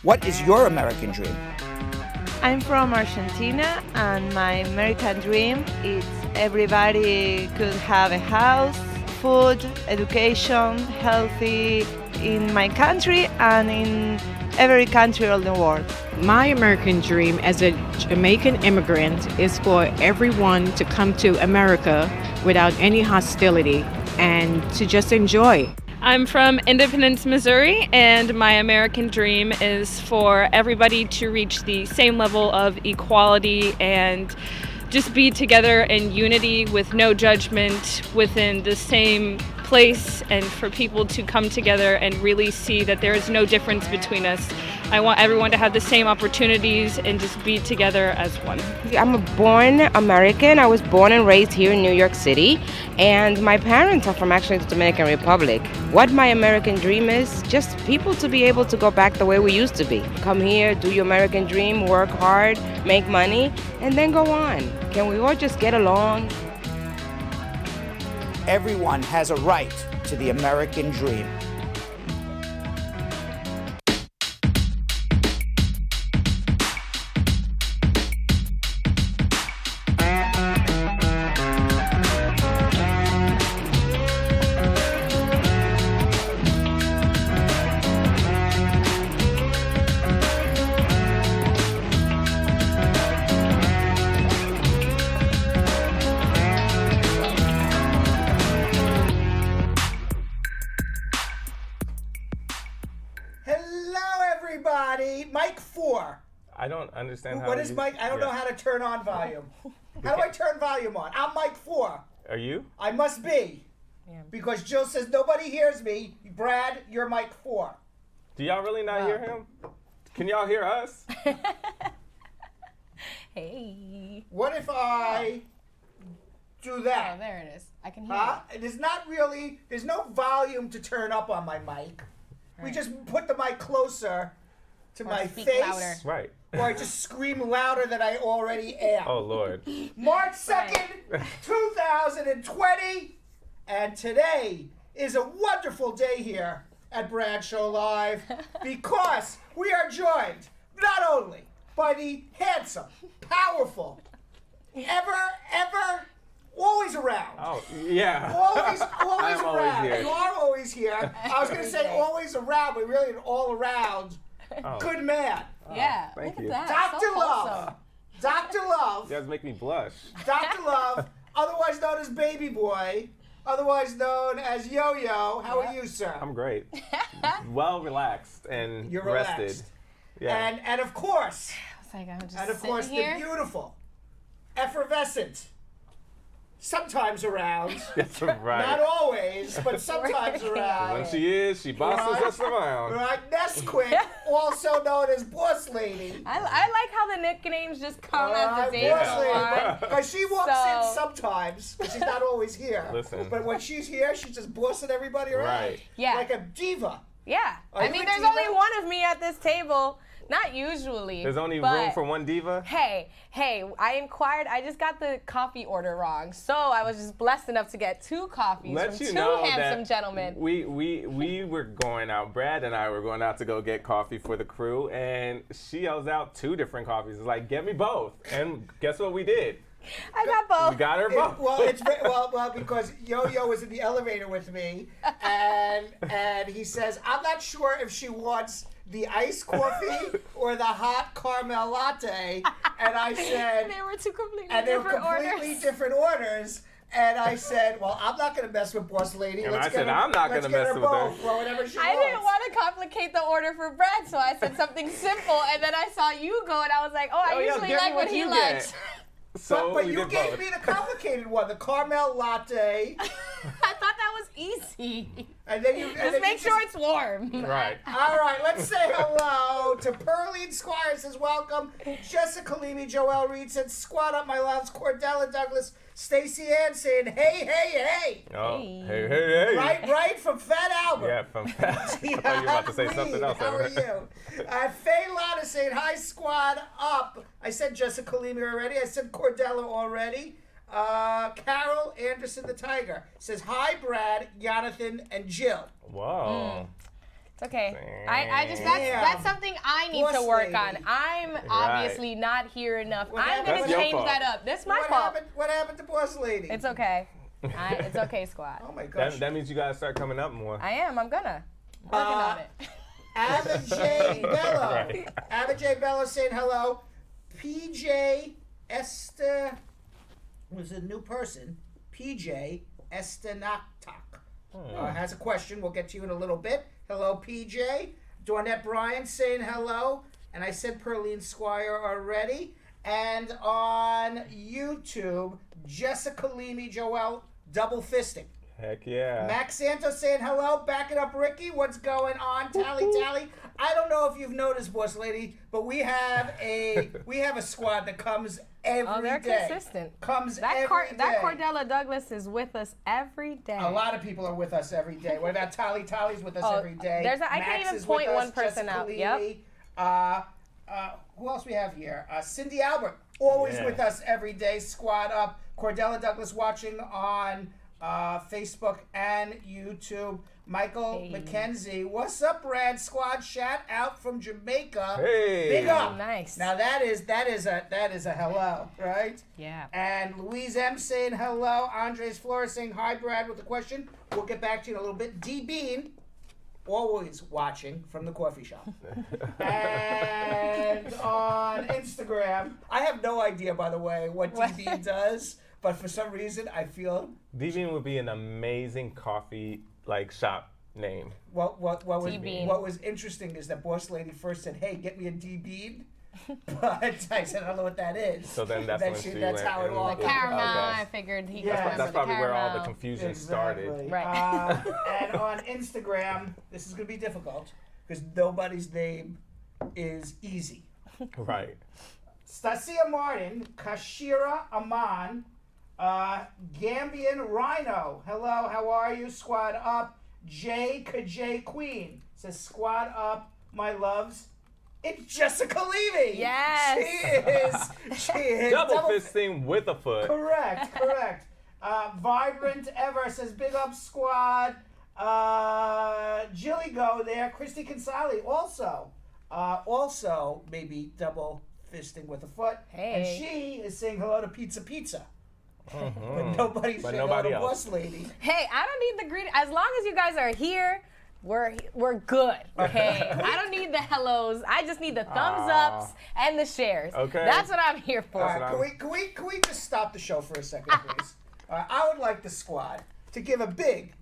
What is your American dream? I'm from Argentina, and my American dream is everybody could have a house, food, education, healthy in my country and in every country of the world. My American dream as a Jamaican immigrant is for everyone to come to America without any hostility and to just enjoy. I'm from Independence, Missouri, and my American dream is for everybody to reach the same level of equality and just be together in unity with no judgment within the same place, and for people to come together and really see that there is no difference between us. I want everyone to have the same opportunities and just be together as one. I'm a born American. I was born and raised here in New York City, and my parents are from actually the Dominican Republic. What my American dream is, just people to be able to go back the way we used to be. Come here, do your American dream, work hard, make money, and then go on. Can we all just get along? Everyone has a right to the American dream. Mic 4. I don't understand how. What is mic? I don't know how to turn on volume. How do I turn volume on? I'm mic 4. Are you? I must be. Yeah. Because Jill says nobody hears me. Brad, you're mic 4. Do y'all really not hear him? Can y'all hear us? Hey. What if I do that? Oh, there it is. I can hear it. There's not really, there's no volume to turn up on my mic. Right. We just put the mic closer to my face. Louder. Right. Or I just scream louder than I already am. Oh, Lord. March 2nd, 2020. And today is a wonderful day here at Bradshaw Live because we are joined not only by the handsome, powerful, always around. Oh, yeah. Always I'm around. always here. You are always here. I was going to say always around, but really an all around good man. Yeah. Thank look you. at that. Dr. So Love. wholesome. Dr. Love. You guys make me blush. Dr. Love, otherwise known as Baby Boy, otherwise known as Yo-Yo. How are you, sir? I'm great. Well relaxed and You're rested. relaxed. Yeah. And of course, It's like I'm just and of sitting course, here. the beautiful, effervescent, sometimes around. That's right. Not always, but sometimes around. When she is, she bosses us around. Right, Nesquick, also known as Boss Lady. I like how the nicknames just come as the days Boss go Lady. on. Because she walks in sometimes, but she's not always here. Listen. But when she's here, she's just bossing everybody around. Right. Yeah. Like a diva. Yeah. Are I you mean, a there's diva? only one of me at this table. Not usually. There's only but room for one diva? Hey, I inquired. I just got the coffee order wrong. So I was just blessed enough to get 2 coffees Let from you 2 know handsome that gentlemen. We were going out. Brad and I were going out to go get coffee for the crew, and she yells out 2 different coffees. It's like, get me both. And guess what we did? I got both. We got her both. Well, because Yo-Yo was in the elevator with me, and he says, I'm not sure if she wants the iced coffee or the hot caramel latte. And I said, They were 2 completely and they were different completely orders. different orders. And I said, well, I'm not going to mess with Boss Lady. And Let's I get said, her, I'm not let's gonna get mess her with her. both for whatever she I wants. didn't want to complicate the order for Brad, so I said something simple, and then I saw you go, and I was like, I usually give me like what he you likes. get. So But we you did gave both. me the complicated one, the caramel latte. I thought that was easy. And then you Just make sure it's warm. Right. All right, let's say hello to Pearline Squire says welcome. Jessica Leamy, Joelle Reed said squat up my loves. Cordella Douglas, Stacey Ann saying hey. Oh, hey. Right from Fat Albert. Yeah, from Fat. I thought you were about to say something else. How are you? Faye Lotta saying hi, squad up. I said Jessica Leamy already. I said Cordella already. Carol Anderson the Tiger says hi, Brad, Yonathan, and Jill. Whoa. It's okay. I just that's something I need to work on. I'm obviously not here enough. I'm gonna change that up. That's my fault. What happened to Boss Lady? It's okay. It's okay, squad. Oh my gosh. That means you gotta start coming up more. I am. I'm gonna. I'm working on it. Abijay Bello. Right. Abijay Bello saying hello. PJ Esther was a new person. PJ Estenatak has a question. We'll get to you in a little bit. Hello, PJ. Dornette Bryan saying hello. And I said Perlene Squire already. And on YouTube, Jessica Leamy Joel double fisting. Heck yeah. Max Santos saying hello. Backing up Ricky. What's going on? Tally. I don't know if you've noticed, Boss Lady, but we have a squad that comes every day. Oh, they're consistent. Comes every day. That Cordella Douglas is with us every day. A lot of people are with us every day. What about Tally? Tally's with us every day. I can't even point one person out. Yep. Who else we have here? Cindy Albert, always with us every day. Squad up. Cordella Douglas watching on Facebook and YouTube. Michael McKenzie, what's up, Brad Squad? Shout out from Jamaica. Hey, big up. Nice. Now that is a hello, right? Yeah. And Louise M saying hello. Andres Flores saying hi, Brad, with the question. We'll get back to you in a little bit. D Bean, always watching from the coffee shop. And on Instagram, I have no idea, by the way, what D Bean does, but for some reason I feel DeVine would be an amazing coffee shop name. What was interesting is that Boss Lady first said, "Hey, get me a D Bean," but I said, "I don't know what that is." So then that's how it all. Caramel. I figured he could remember that's probably the where all the confusion started. Right. And on Instagram, this is going to be difficult because nobody's name is easy. Right. Stacia Martin, Kashira Aman, Gambian Rhino. Hello, how are you? Squad up. J Kajay Queen says, "Squad up, my loves." It's Jessica Levy. Yes. She is. Double fisting with a foot. Correct. Vibrant Ever says, "Big up, squad." Jilly Go there. Christy Consali also maybe double fisting with a foot. Hey. And she is saying hello to Pizza. But nobody said hello to Boss Lady. Hey, I don't need the greeting. As long as you guys are here, we're good, okay? I don't need the hellos. I just need the thumbs ups and the shares. Okay. That's what I'm here for. All right, can we just stop the show for a second, please? I would like the squad to give a big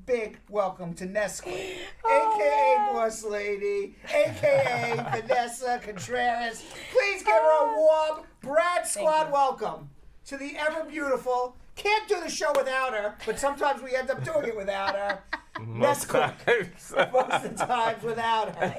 welcome to Nesquick, a.k.a. Boss Lady, a.k.a. Vanessa Contreras. Please give her a warm Brad Squad welcome to the ever beautiful. Can't do the show without her, but sometimes we end up doing it without her. Nesquick. Most of the times without her.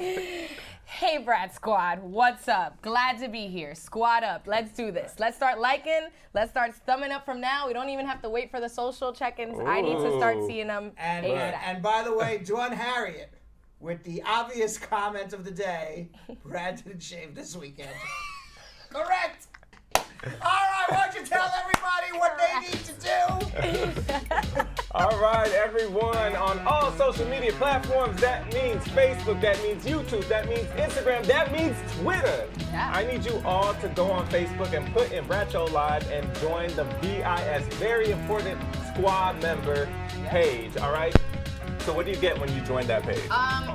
Hey, Brad Squad, what's up? Glad to be here. Squad up. Let's do this. Let's start liking. Let's start thumbing up from now. We don't even have to wait for the social check-ins. I need to start seeing them. And by the way, Dawn Harriet, with the obvious comment of the day, Brad didn't shave this weekend. Correct. All right, why don't you tell everybody what they need to do? All right, everyone, on all social media platforms, that means Facebook, that means YouTube, that means Instagram, that means Twitter. Yeah. I need you all to go on Facebook and put in Bradshaw Live and join the VIS, very important squad member page, all right? So what do you get when you join that page?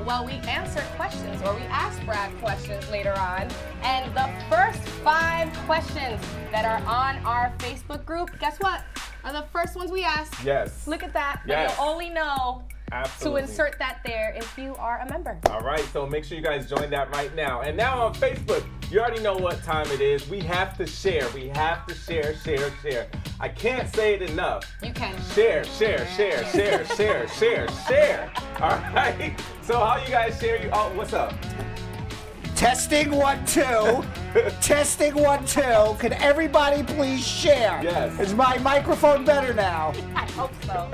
Well, we answer questions, or we ask Brad questions later on. And the first 5 questions that are on our Facebook group, guess what? Are the first ones we ask. Yes. Look at that. Yes. And you'll only know Absolutely. to insert that there if you are a member. All right, so make sure you guys join that right now. And now on Facebook, you already know what time it is. We have to share. We have to share. I can't say it enough. You can. Share. All right. So how you guys share? Oh, what's up? Testing 1 2. Testing 1, 2. Can everybody please share? Yes. Is my microphone better now? I hope so.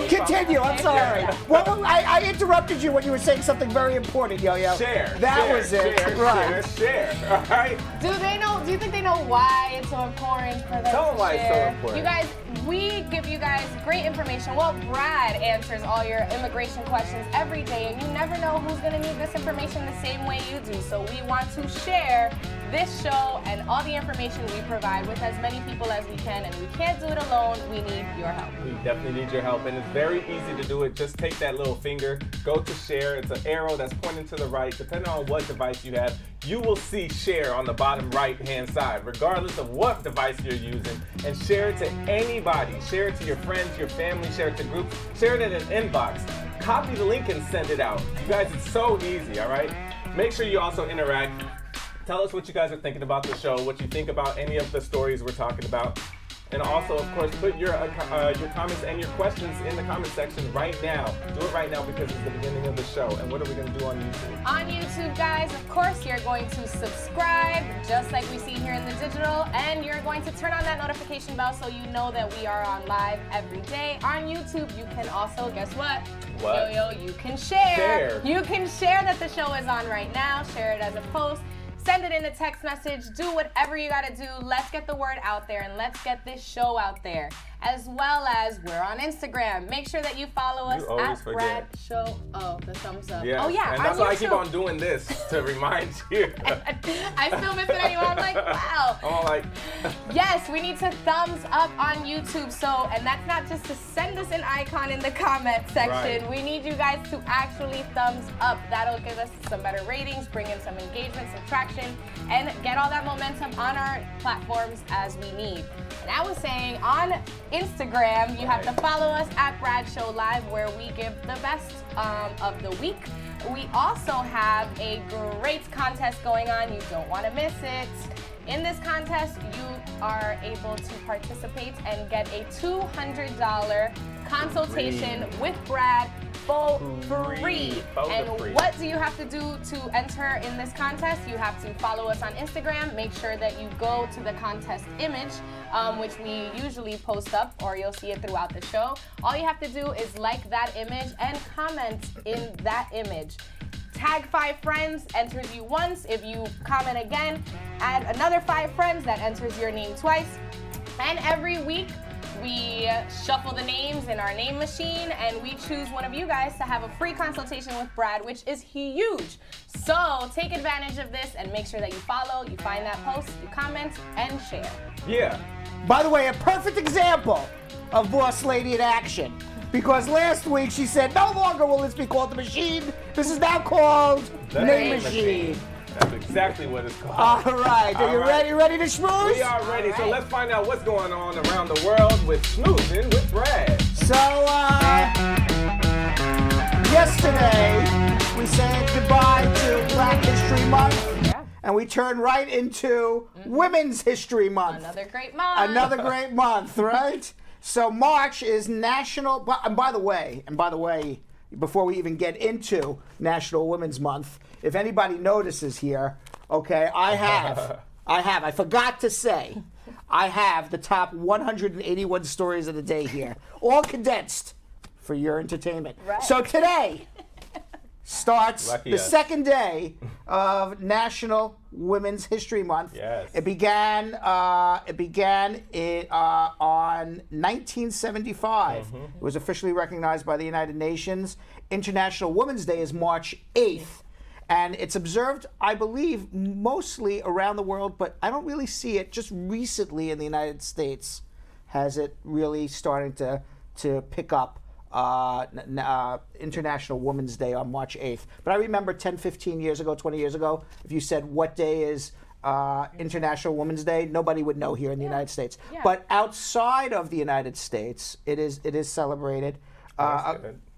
Continue. I'm sorry. Well, I interrupted you when you were saying something very important, Yo-Yo. Share. That was it. Right. Share. All right. Do you think they know why it's so important for them Tell them to why it's so share? important. You guys, we give you guys great information. Well, Brad answers all your immigration questions every day, and you never know who's going to need this information the same way you do. So we want to share this show and all the information we provide with as many people as we can, and we can't do it alone. We need your help. We definitely need your help, and it's very easy to do it. Just take that little finger, go to share. It's an arrow that's pointing to the right. Depending on what device you have, you will see share on the bottom right-hand side, regardless of what device you're using, and share it to anybody. Share it to your friends, your family, share it to groups, share it in an inbox. Copy the link and send it out. You guys, it's so easy, all right? Make sure you also interact. Tell us what you guys are thinking about the show, what you think about any of the stories we're talking about. And also, of course, put your comments and your questions in the comment section right now. Do it right now because it's the beginning of the show. And what are we going to do on YouTube? On YouTube, guys, of course, you're going to subscribe, just like we see here in the digital, and you're going to turn on that notification bell so you know that we are on live every day. On YouTube, you can also, guess what? What? Yo, you can share. You can share that the show is on right now. Share it as a post. Send it in a text message. Do whatever you gotta do. Let's get the word out there and let's get this show out there. As well as we're on Instagram. Make sure that you follow us at Brad Show. Oh, the thumbs up. Yes. Oh yeah, and that's why I keep YouTube. on doing this to remind you. I still miss it anymore. I'm like, wow. I'm all like, yes, we need to thumbs up on YouTube. So, and that's not just to send us an icon in the comment section. Right. We need you guys to actually thumbs up. That'll give us some better ratings, bring in some engagement, some traction, and get all that momentum on our platforms as we need. And I was saying on Instagram, you have to follow us at Brad Show Live, where we give the best of the week. We also have a great contest going on. You don't want to miss it. In this contest, you are able to participate and get a $200 consultation with Brad for free. And what do you have to do to enter in this contest? You have to follow us on Instagram. Make sure that you go to the contest image, which we usually post up, or you'll see it throughout the show. All you have to do is like that image and comment in that image. Tag 5 friends, enters you once. If you comment again, add another 5 friends, that enters your name twice. And every week, we shuffle the names in our name machine, and we choose one of you guys to have a free consultation with Brad, which is huge. So take advantage of this and make sure that you follow, you find that post, you comment, and share. yeah. By the way, a perfect example of Boss Lady in action. Because last week she said, no longer will this be called the machine. This is now called The Name Machine. That's exactly what it's called. All right, are you ready to schmooze? We are ready, so let's find out what's going on around the world with Snoozing with Brad. So, yesterday we said goodbye to Black History Month. Yeah. And we turned right into Women's History Month. Another great month. Another great month, right? So March is National, and by the way, before we even get into National Women's Month, if anybody notices here, okay, I forgot to say, I have the top 181 stories of the day here, all condensed for your entertainment. Right. So today starts Lucky the us. second day of National Women's History Month. Yes. It began on 1975. It was officially recognized by the United Nations. International Women's Day is March 8th. And it's observed, I believe, mostly around the world, but I don't really see it just recently in the United States. Has it really starting to pick up International Women's Day on March 8th. But I remember 10, 15 years ago, 20 years ago, if you said what day is International Women's Day, nobody would know here in the United States. Yeah. But outside of the United States, it is celebrated.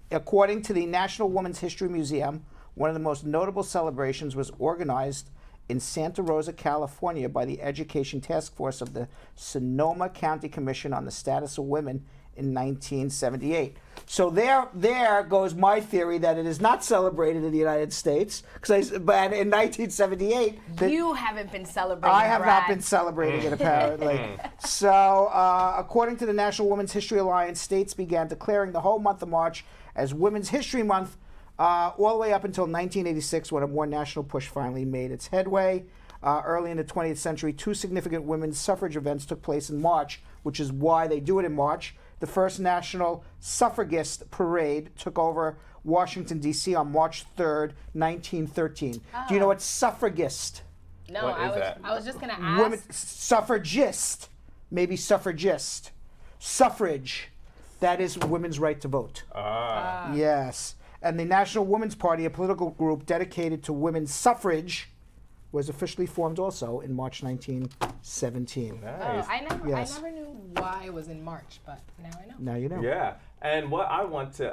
According to the National Women's History Museum, one of the most notable celebrations was organized in Santa Rosa, California by the Education Task Force of the Sonoma County Commission on the Status of Women in 1978. So there goes my theory that it is not celebrated in the United States. But in 1978, You haven't been celebrating. I have not Brad. been celebrating it, apparently. So, according to the National Women's History Alliance, states began declaring the whole month of March as Women's History Month, all the way up until 1986, when a more national push finally made its headway. Early in the 20th century, 2 significant women's suffrage events took place in March, which is why they do it in March. The first National Suffragist Parade took over Washington, D.C. on March 3rd, 1913. Do you know what suffragist? No, What is that? I was just gonna ask. Women, suffragist, maybe suffragist. Suffrage, that is women's right to vote. Yes. And the National Women's Party, a political group dedicated to women's suffrage, was officially formed also in March 1917. Nice. Yes. I never knew why it was in March, but now I know. Now you know. Yeah. And what I want to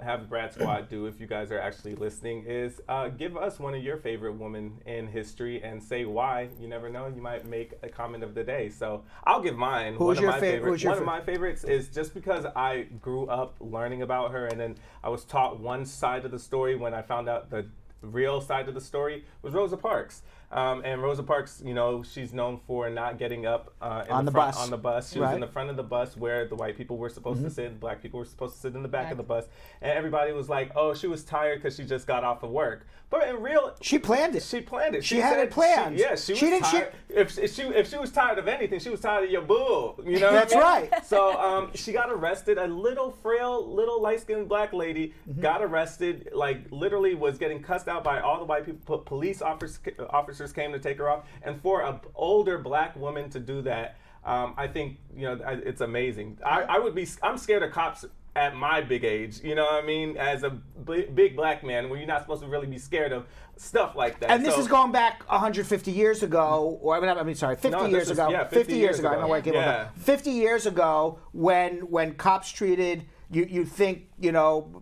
have Brad Squad do, if you guys are actually listening, is give us one of your favorite women in history and say why. You never know, you might make a comment of the day. So I'll give mine. Who's your favorite? One of my favorites is just because I grew up learning about her, and then I was taught one side of the story when I found out the real side of the story was Rosa Parks. And Rosa Parks, you know, she's known for not getting up on the bus. She was in the front of the bus where the white people were supposed to sit, black people were supposed to sit in the back of the bus, and everybody was like, "Oh, she was tired because she just got off of work." But in real, she planned it. She planned it. She had it planned. She was tired. If she was tired of anything, she was tired of your boo. You know. That's right. So she got arrested. A little frail, little light-skinned black lady got arrested. Like literally was getting cussed out by all the white people. Police officers came to take her off, and for an older black woman to do that, I think it's amazing. I'm scared of cops at my big age, you know what I mean? As a big black man, where you're not supposed to really be scared of stuff like that. And this is going back 150 years ago, or 50 years ago. Yeah, 50 years ago. I don't know where I came up with that. 50 years ago, when cops treated you think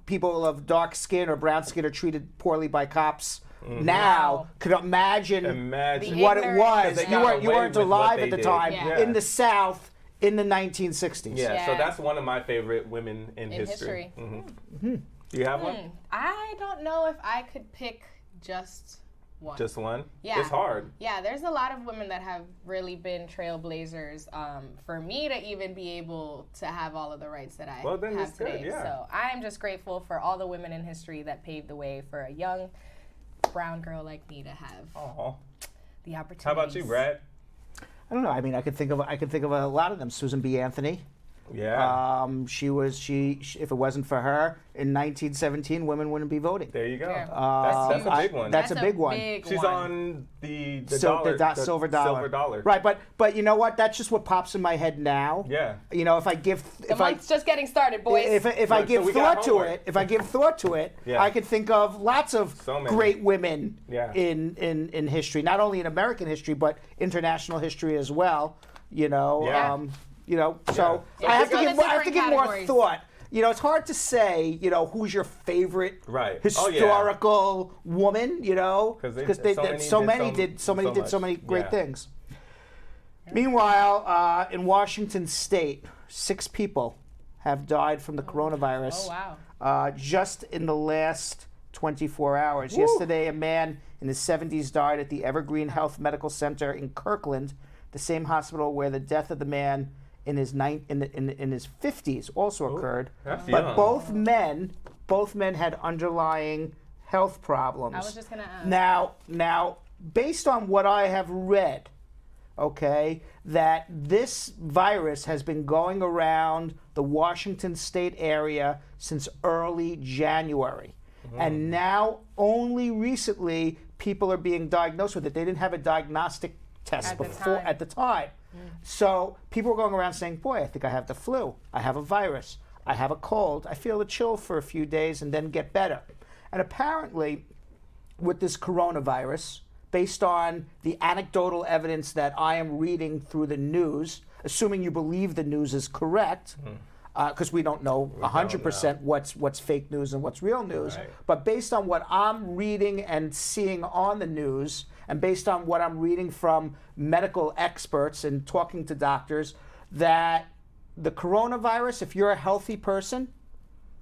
people of dark skin or brown skin are treated poorly by cops. Now, could imagine what it was. You weren't alive at the time in the South in the 1960s. Yeah, so that's one of my favorite women in history. Do you have one? I don't know if I could pick just one. Just one? Yeah. It's hard. Yeah, there's a lot of women that have really been trailblazers for me to even be able to have all of the rights that I have today. Good, yeah. So I am just grateful for all the women in history that paved the way for a young brown girl like me to have the opportunity. How about you, Brad? I don't know. I mean, I could think of a lot of them. Susan B. Anthony. Yeah. If it wasn't for her in 1917, women wouldn't be voting. There you go. Yeah. That's a big one. That's a big one. She's on the silver dollar. Silver dollar. Right, but you know what? That's just what pops in my head now. Yeah. The month's just getting started, boys. If I give thought to it, I could think of lots of great women in history, not only in American history but international history as well. So I have to give more thought. It's hard to say, who's your favorite historical woman, because so many did so many great things. Meanwhile, in Washington State, 6 people have died from the coronavirus. Oh, wow. Just in the last 24 hours. Woo. Yesterday, a man in his 70s died at the Evergreen Health Medical Center in Kirkland, the same hospital where the death of the man in his 50s also occurred. But young. both men had underlying health problems. I was just gonna ask. Now, based on what I have read, that this virus has been going around the Washington State area since early January. And now, only recently, people are being diagnosed with it. They didn't have a diagnostic test at the time. So people were going around saying, boy, I think I have the flu. I have a virus. I have a cold. I feel a chill for a few days and then get better. And apparently, with this coronavirus, based on the anecdotal evidence that I am reading through the news, assuming you believe the news is correct, because we don't know 100% what's fake news and what's real news. Right. But based on what I'm reading and seeing on the news, and based on what I'm reading from medical experts and talking to doctors, that the coronavirus, if you're a healthy person,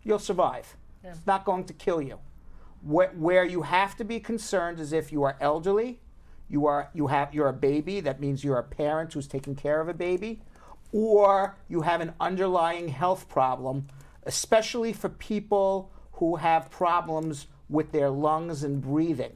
you'll survive. It's not going to kill you. Where you have to be concerned is if you are elderly, you're a baby, that means you're a parent who's taking care of a baby, or you have an underlying health problem, especially for people who have problems with their lungs and breathing.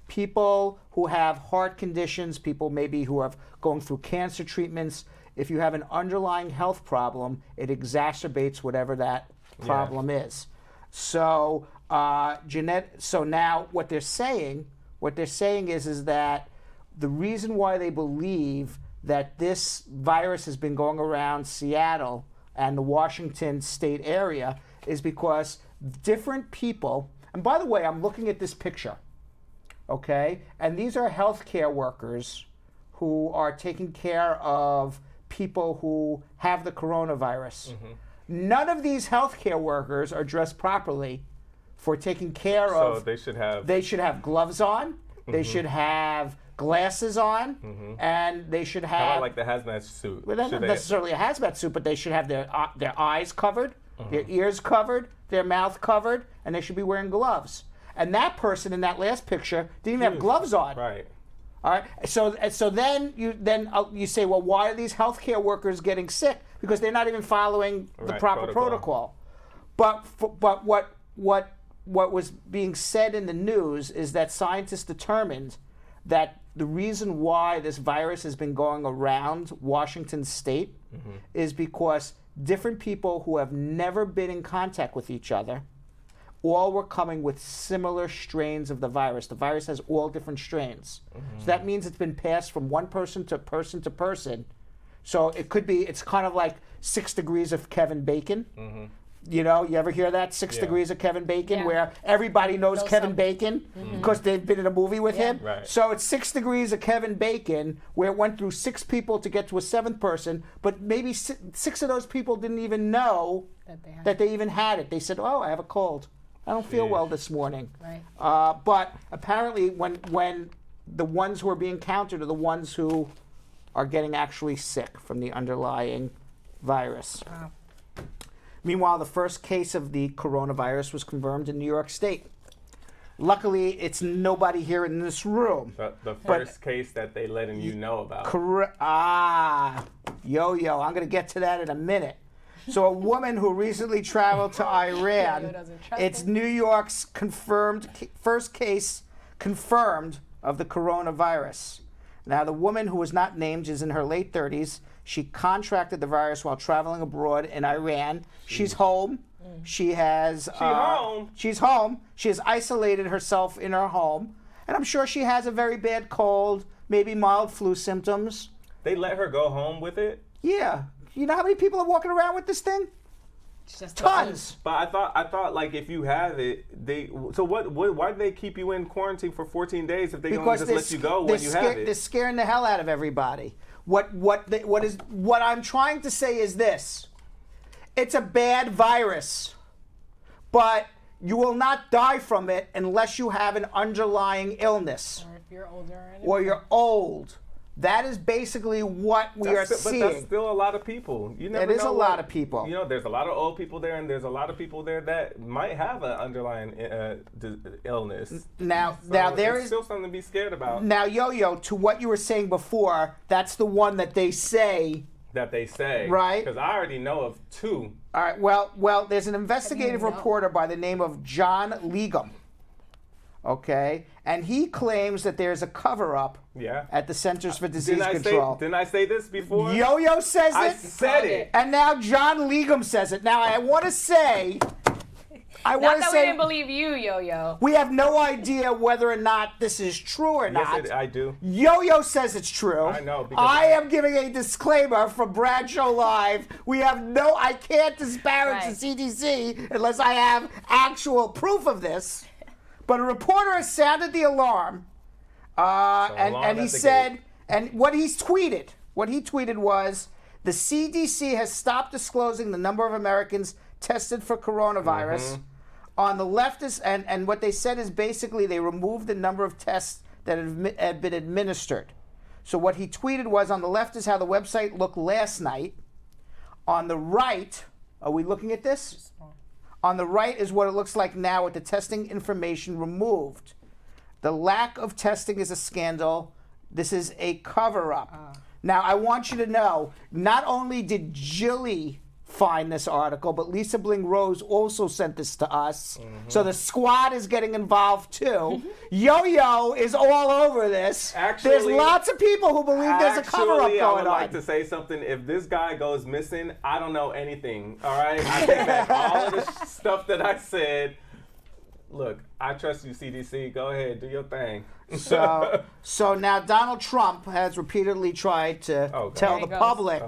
People who have heart conditions, people maybe who are going through cancer treatments, if you have an underlying health problem, it exacerbates whatever that problem is. So, so now what they're saying is that the reason why they believe that this virus has been going around Seattle and the Washington state area is because different people, and by the way, I'm looking at this picture, okay? And these are healthcare workers who are taking care of people who have the coronavirus. None of these healthcare workers are dressed properly for taking care of. So they should have. They should have gloves on. They should have glasses on, and they should have. How about like the hazmat suit? Well, not necessarily a hazmat suit, but they should have their eyes covered, their ears covered, their mouth covered, and they should be wearing gloves. And that person in that last picture didn't even have gloves on. Right. All right. So then you say, well, why are these healthcare workers getting sick? Because they're not even following the proper protocol. But what was being said in the news is that scientists determined that the reason why this virus has been going around Washington state is because different people who have never been in contact with each other all were coming with similar strains of the virus. The virus has all different strains. So that means it's been passed from one person to person to person. So it could be, it's kind of like 6 degrees of Kevin Bacon. You know, you ever hear that? 6 degrees of Kevin Bacon, where everybody knows Kevin Bacon because they've been in a movie with him. Right. So it's 6 degrees of Kevin Bacon, where it went through 6 people to get to a 7th person, but maybe 6 of those people didn't even know that they even had it. They said, oh, I have a cold. I don't feel well this morning. Right. But apparently when the ones who are being counted are the ones who are getting actually sick from the underlying virus. Wow. Meanwhile, the first case of the coronavirus was confirmed in New York State. Luckily, it's nobody here in this room. The first case that they letting you know about. Yo-yo, I'm going to get to that in a minute. So a woman who recently traveled to Iran, it's New York's first case confirmed of the coronavirus. Now, the woman who was not named is in her late 30s. She contracted the virus while traveling abroad in Iran. She's home. She's home. She has isolated herself in her home. And I'm sure she has a very bad cold, maybe mild flu symptoms. They let her go home with it? Yeah. You know how many people are walking around with this thing? Just tons. But I thought like if you have it, why do they keep you in quarantine for 14 days if they don't just let you go when you have it? They're scaring the hell out of everybody. What I'm trying to say is this: it's a bad virus, but you will not die from it unless you have an underlying illness. Or if you're older. Or you're old. That is basically what we are seeing. But that's still a lot of people. You never know. It is a lot of people. You know, there's a lot of old people there, and there's a lot of people there that might have an underlying illness. Now there is still something to be scared about. Now, Yo-Yo, to what you were saying before, that's the one that they say. Right? Because I already know of 2. All right. Well, there's an investigative reporter by the name of John Legum. Okay, and he claims that there's a cover-up at the Centers for Disease Control. Didn't I say this before? Yo-Yo says it. I said it. And now John Legum says it. Now I want to say... Not that we didn't believe you, Yo-Yo. We have no idea whether or not this is true or not. Yes, I do. Yo-Yo says it's true. I know. I am giving a disclaimer from Bradshaw Live. I can't disparage the CDC unless I have actual proof of this. But a reporter has sounded the alarm, and he said, and what he tweeted was, the CDC has stopped disclosing the number of Americans tested for coronavirus. On the leftist, and what they said is basically they removed the number of tests that had been administered. So what he tweeted was, on the left is how the website looked last night. On the right, are we looking at this? On the right is what it looks like now with the testing information removed. The lack of testing is a scandal. This is a cover-up. Now, I want you to know, not only did Jilly find this article, but Lisa Bling Rose also sent this to us. So the squad is getting involved too. Yo-Yo is all over this. There's lots of people who believe there's a cover-up going on. I would like to say something. If this guy goes missing, I don't know anything. All right, I take back all of the stuff that I said. Look, I trust you, CDC. Go ahead, do your thing. So now Donald Trump has repeatedly tried to tell the public,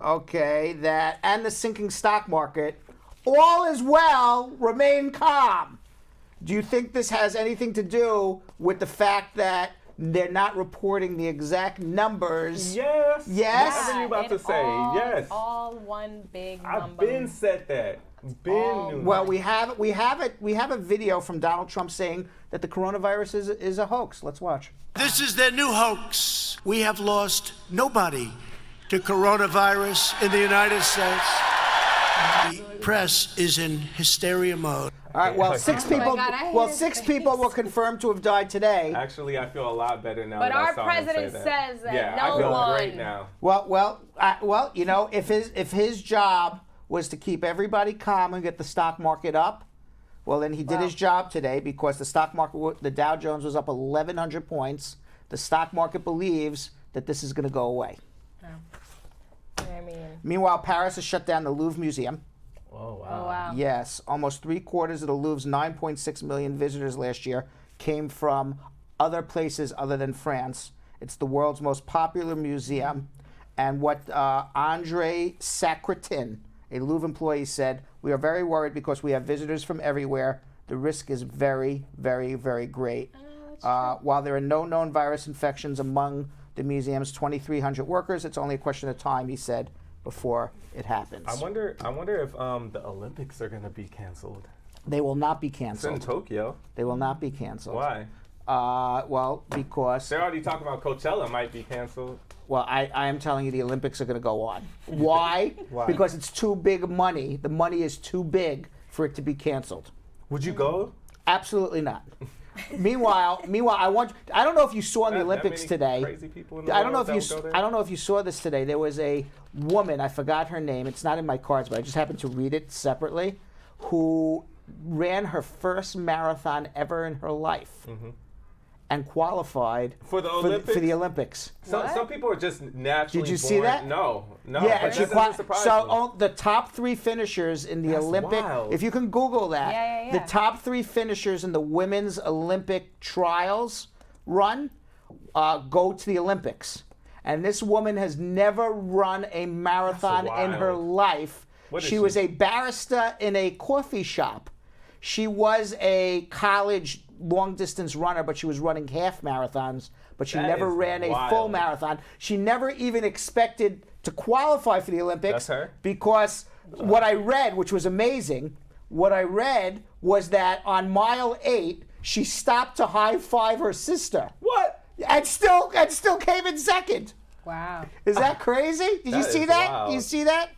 okay, that and the sinking stock market, all is well, remain calm. Do you think this has anything to do with the fact that they're not reporting the exact numbers? Yes. Yes. What are you about to say? Yes. All one big number. I've been said that. Well, we have a video from Donald Trump saying that the coronavirus is a hoax. Let's watch. This is their new hoax. We have lost nobody to coronavirus in the United States. The press is in hysteria mode. All right. Well, six people. Six people were confirmed to have died today. Actually, I feel a lot better now. But that our I saw president him say says that yeah, no I feel one. great now. Well, you know, if his job was to keep everybody calm and get the stock market up, well, then he did his job today because the stock market, the Dow Jones was up 1,100 points. The stock market believes that this is going to go away. I mean. Meanwhile, Paris has shut down the Louvre Museum. Oh, wow. Oh, wow. Yes, almost 3/4 of the Louvre's 9.6 million visitors last year came from other places other than France. It's the world's most popular museum. And what Andre Sacretin, a Louvre employee, said, "We are very worried because we have visitors from everywhere. The risk is very, very, very great." While there are no known virus infections among the museum's 2,300 workers, it's only a question of time, he said, before it happens. I wonder if the Olympics are going to be canceled. They will not be It's in canceled. Tokyo. They will not be canceled. Why? Well, because... They're already talking about Coachella might be canceled. Well, I am telling you the Olympics are going to go on. Why? Why? Because it's too big money. The money is too big for it to be canceled. Would you go? Absolutely not. Meanwhile, I don't know if you saw in the That Olympics many today. crazy people in the I don't know world if that would go there? I don't know if you saw this today. There was a woman, I forgot her name. It's not in my cards, but I just happened to read it separately, who ran her first marathon ever in her life. And qualified For the Olympics? for the Olympics. Some people are just naturally Did you born. see that? No. Yeah, but and she that doesn't surprise me. the top 3 finishers in the That's Olympic. wild. If you can Google that, Yeah. the top 3 finishers in the women's Olympic trials run go to the Olympics. And this woman has never run a marathon in her wild. life. What is She was a barista in a coffee shop. She was a college long-distance runner, but she was running half marathons, but she That never is ran a wild. full marathon. She never even expected to qualify for the Olympics. That's her? Because what I read, which was amazing, what I read was that on mile 8, she stopped to high-five her sister. What? And still came in second. Wow. Is that crazy? Did you That see is that? wild. You see that?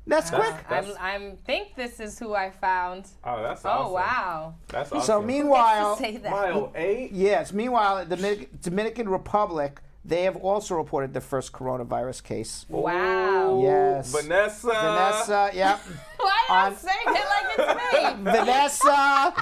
That's quick. I think this is who I found. Oh, that's awesome. Oh, wow. That's awesome. So meanwhile, Say that. Mile 8? yes. Meanwhile, the Dominican Republic, they have also reported the first coronavirus case. Wow. Yes. Vanessa. Yep. Why are you saying it like it's me? Vanessa.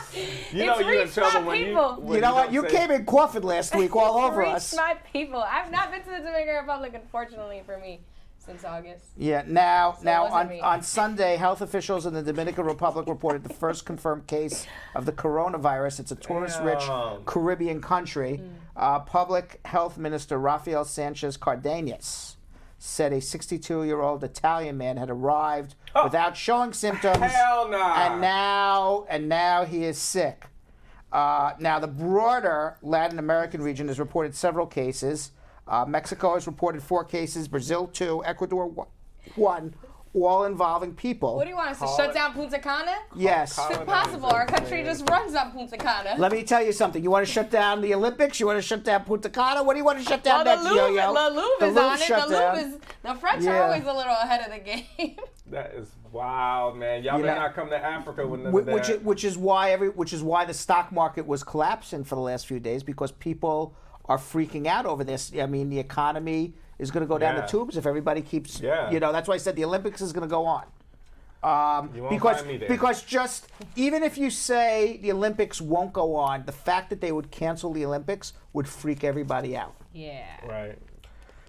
You know It's you're in reached trouble my when people. you. You know what? You don't say- came in coughing last week all over Reach us. my people. I've not been to the Dominican Republic, unfortunately for me, since August. Yeah. Now it wasn't me. on Sunday, health officials in the Dominican Republic reported the first confirmed case of the coronavirus. It's a tourist-rich Damn. Caribbean country. Public Health Minister Rafael Sanchez Cardenas said a 62-year-old Italian man had arrived without showing symptoms. Hell nah. And now he is sick. Now the broader Latin American region has reported several cases. Mexico has reported 4 cases, Brazil 2, Ecuador 1. all involving people. What do you want us to Call shut it- down Punta Cana? Yes. It's impossible. Our country just runs on Punta Cana. Let me tell you something. You want to shut down the Olympics? You want to shut down Punta Cana? What do you want to shut down Well, next, the Louvre, Yo-Yo? the Louvre is Louvre on it. shut The down. Louvre is. The French Yeah. are always a little ahead of the game. That is wild, man. Y'all You better know, not come to Africa with none Wh- of that. which is why the stock market was collapsing for the last few days, because people are freaking out over this. I mean, the economy is going to go down the Yeah. tubes if everybody keeps. Yeah. You know, that's why I said the Olympics is going to go on. You won't Because find me there. because just even if you say the Olympics won't go on, the fact that they would cancel the Olympics would freak everybody out. Yeah. Right.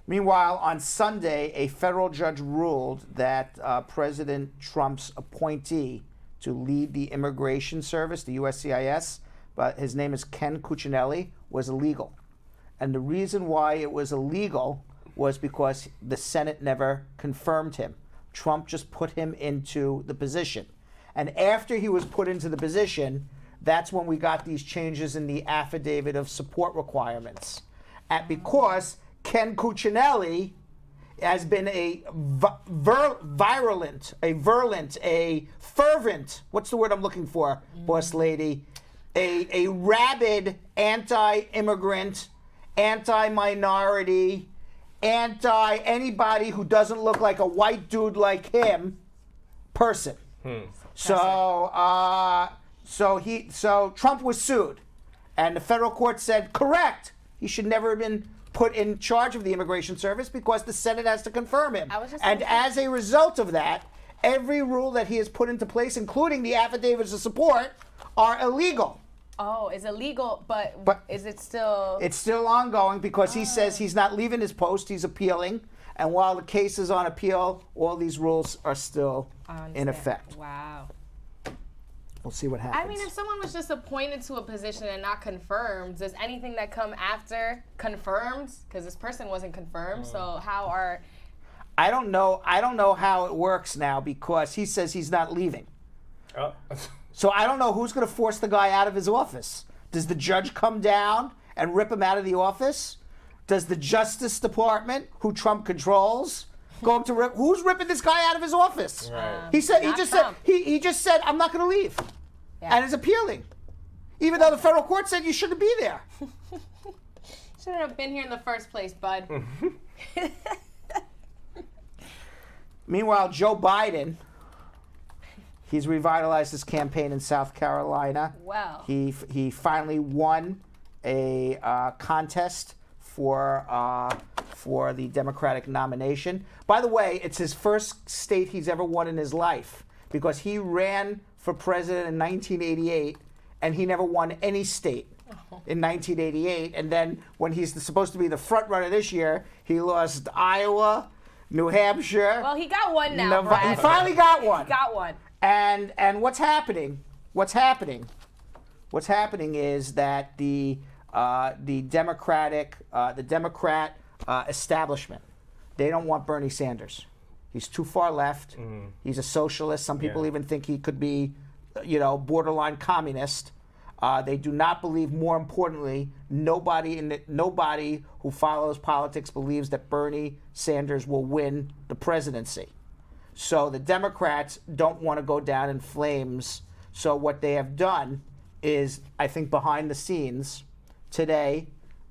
Meanwhile, on Sunday, a federal judge ruled that President Trump's appointee to lead the Immigration Service, the USCIS, but his name is Ken Cuccinelli, was illegal. And the reason why it was illegal was because the Senate never confirmed him. Trump just put him into the position. And after he was put into the position, that's when we got these changes in the affidavit of support requirements. And because Ken Cuccinelli has been a fervent, what's the word I'm looking for, boss lady? A rabid anti-immigrant, anti-minority, anti-anybody who doesn't look like a white dude like him person. So Trump was sued, and the federal court said, correct, he should never have been put in charge of the Immigration Service because the Senate has to confirm him. And as a result of that, every rule that he has put into place, including the affidavits of support, are illegal. Oh, it's illegal, but is it still? It's still ongoing because he says he's not leaving his post, he's appealing. And while the case is on appeal, all these rules are still in effect. Wow. We'll see what happens. I mean, if someone was just appointed to a position and not confirmed, does anything that come after confirmed? Because this person wasn't confirmed, so how are? I don't know how it works now because he says he's not leaving. Oh. So I don't know who's going to force the guy out of his office. Does the judge come down and rip him out of the office? Does the Justice Department, who Trump controls, going to rip? Who's ripping this guy out of his office? Right. He said Not just Trump. said he just said I'm not going to leave, Yeah. and is appealing, even though the federal court said you shouldn't be there. Shouldn't have been here in the first place, bud. Meanwhile, Joe Biden, he's revitalized his campaign in South Carolina. Wow. He finally won a contest for the Democratic nomination. By the way, it's his first state he's ever won in his life because he ran for president in 1988 and he never won any state in 1988. And then when he's supposed to be the front runner this year, he lost Iowa, New Hampshire. Well, he got one now, He Brad. finally got one. He got one. And what's happening? What's happening is that the Democrat establishment, they don't want Bernie Sanders. He's too far left. He's a socialist. Some people even think he could be, borderline communist. They do not believe. More importantly, nobody who follows politics believes that Bernie Sanders will win the presidency. So the Democrats don't want to go down in flames. So what they have done is, I think behind the scenes, today,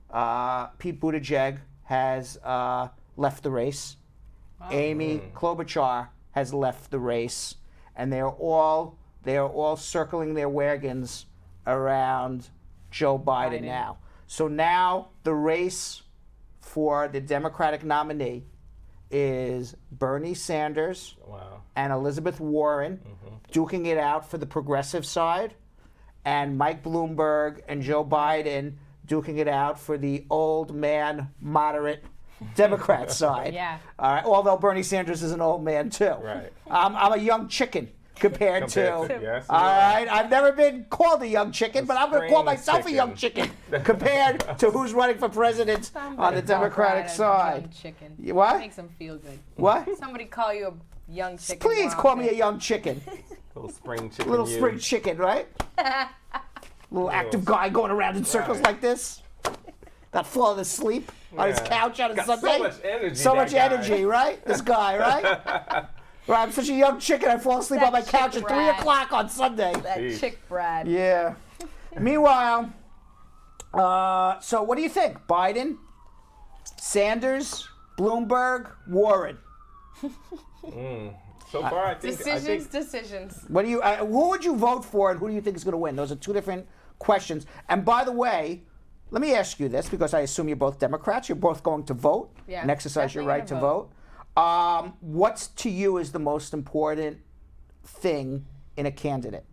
Pete Buttigieg has left the race. Amy Klobuchar has left the race, and they are all circling their wagons around Joe Biden now. So now the race for the Democratic nominee is Bernie Sanders and Elizabeth Warren duking it out for the progressive side, and Mike Bloomberg and Joe Biden duking it out for the old man, moderate Democrat side. Yeah. All right. Although Bernie Sanders is an old man too. Right. I'm a young chicken compared to. Yes, All right. I've never been called a young chicken, but I'm going to call spring myself a young chicken compared to who's running for president on the Democratic side. Young chicken. What? Makes him feel good. What? Somebody call you a young chicken. Please more call me a often. young chicken. Little spring chicken. Little you. spring chicken, right? Little active guy going around in circles like this. Not falling asleep on his couch on a Got Sunday. so much energy. So that much guy. energy, right? This guy, right? Right, I'm such a young chicken. I fall asleep That on my couch chick at 3 Brad. o'clock on Sunday. That chick Brad. Yeah. Meanwhile, so what do you think? Biden, Sanders, Bloomberg, Warren. So far, I think Decisions. What do you? Who would you vote for, and who do you think is going to win? Those are two different questions. And by the way, let me ask you this, because I assume you're both Democrats. You're both going to vote and exercise your right to vote. What's to you is the most important thing in a candidate?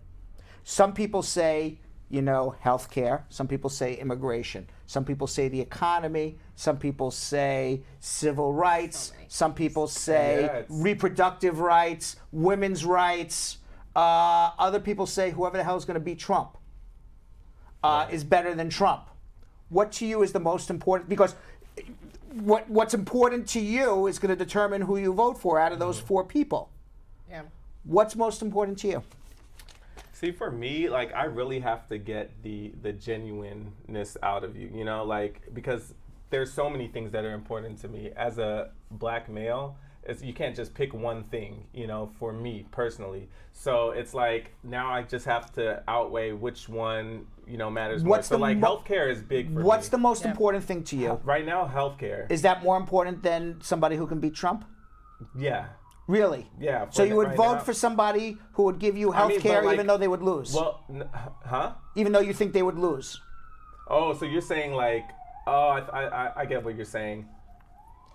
Some people say, healthcare. Some people say immigration. Some people say the economy. Some people say civil rights. Some people say reproductive rights, women's rights. Other people say whoever the hell is going to beat Trump is better than Trump. What to you is the most important? Because what's important to you is going to determine who you vote for out of those four people. Yeah. What's most important to you? See, for me, I really have to get the genuineness out of you, because there's so many things that are important to me. As a black male, you can't just pick one thing, for me personally. So it's now I just have to outweigh which one, matters more. So healthcare is big for me. What's the most important thing to you? Right now, healthcare. Is that more important than somebody who can beat Trump? Yeah. Really? Yeah. So you would vote for somebody who would give you health care even though they would lose? Well, Even though you think they would lose? Oh, so you're saying I get what you're saying.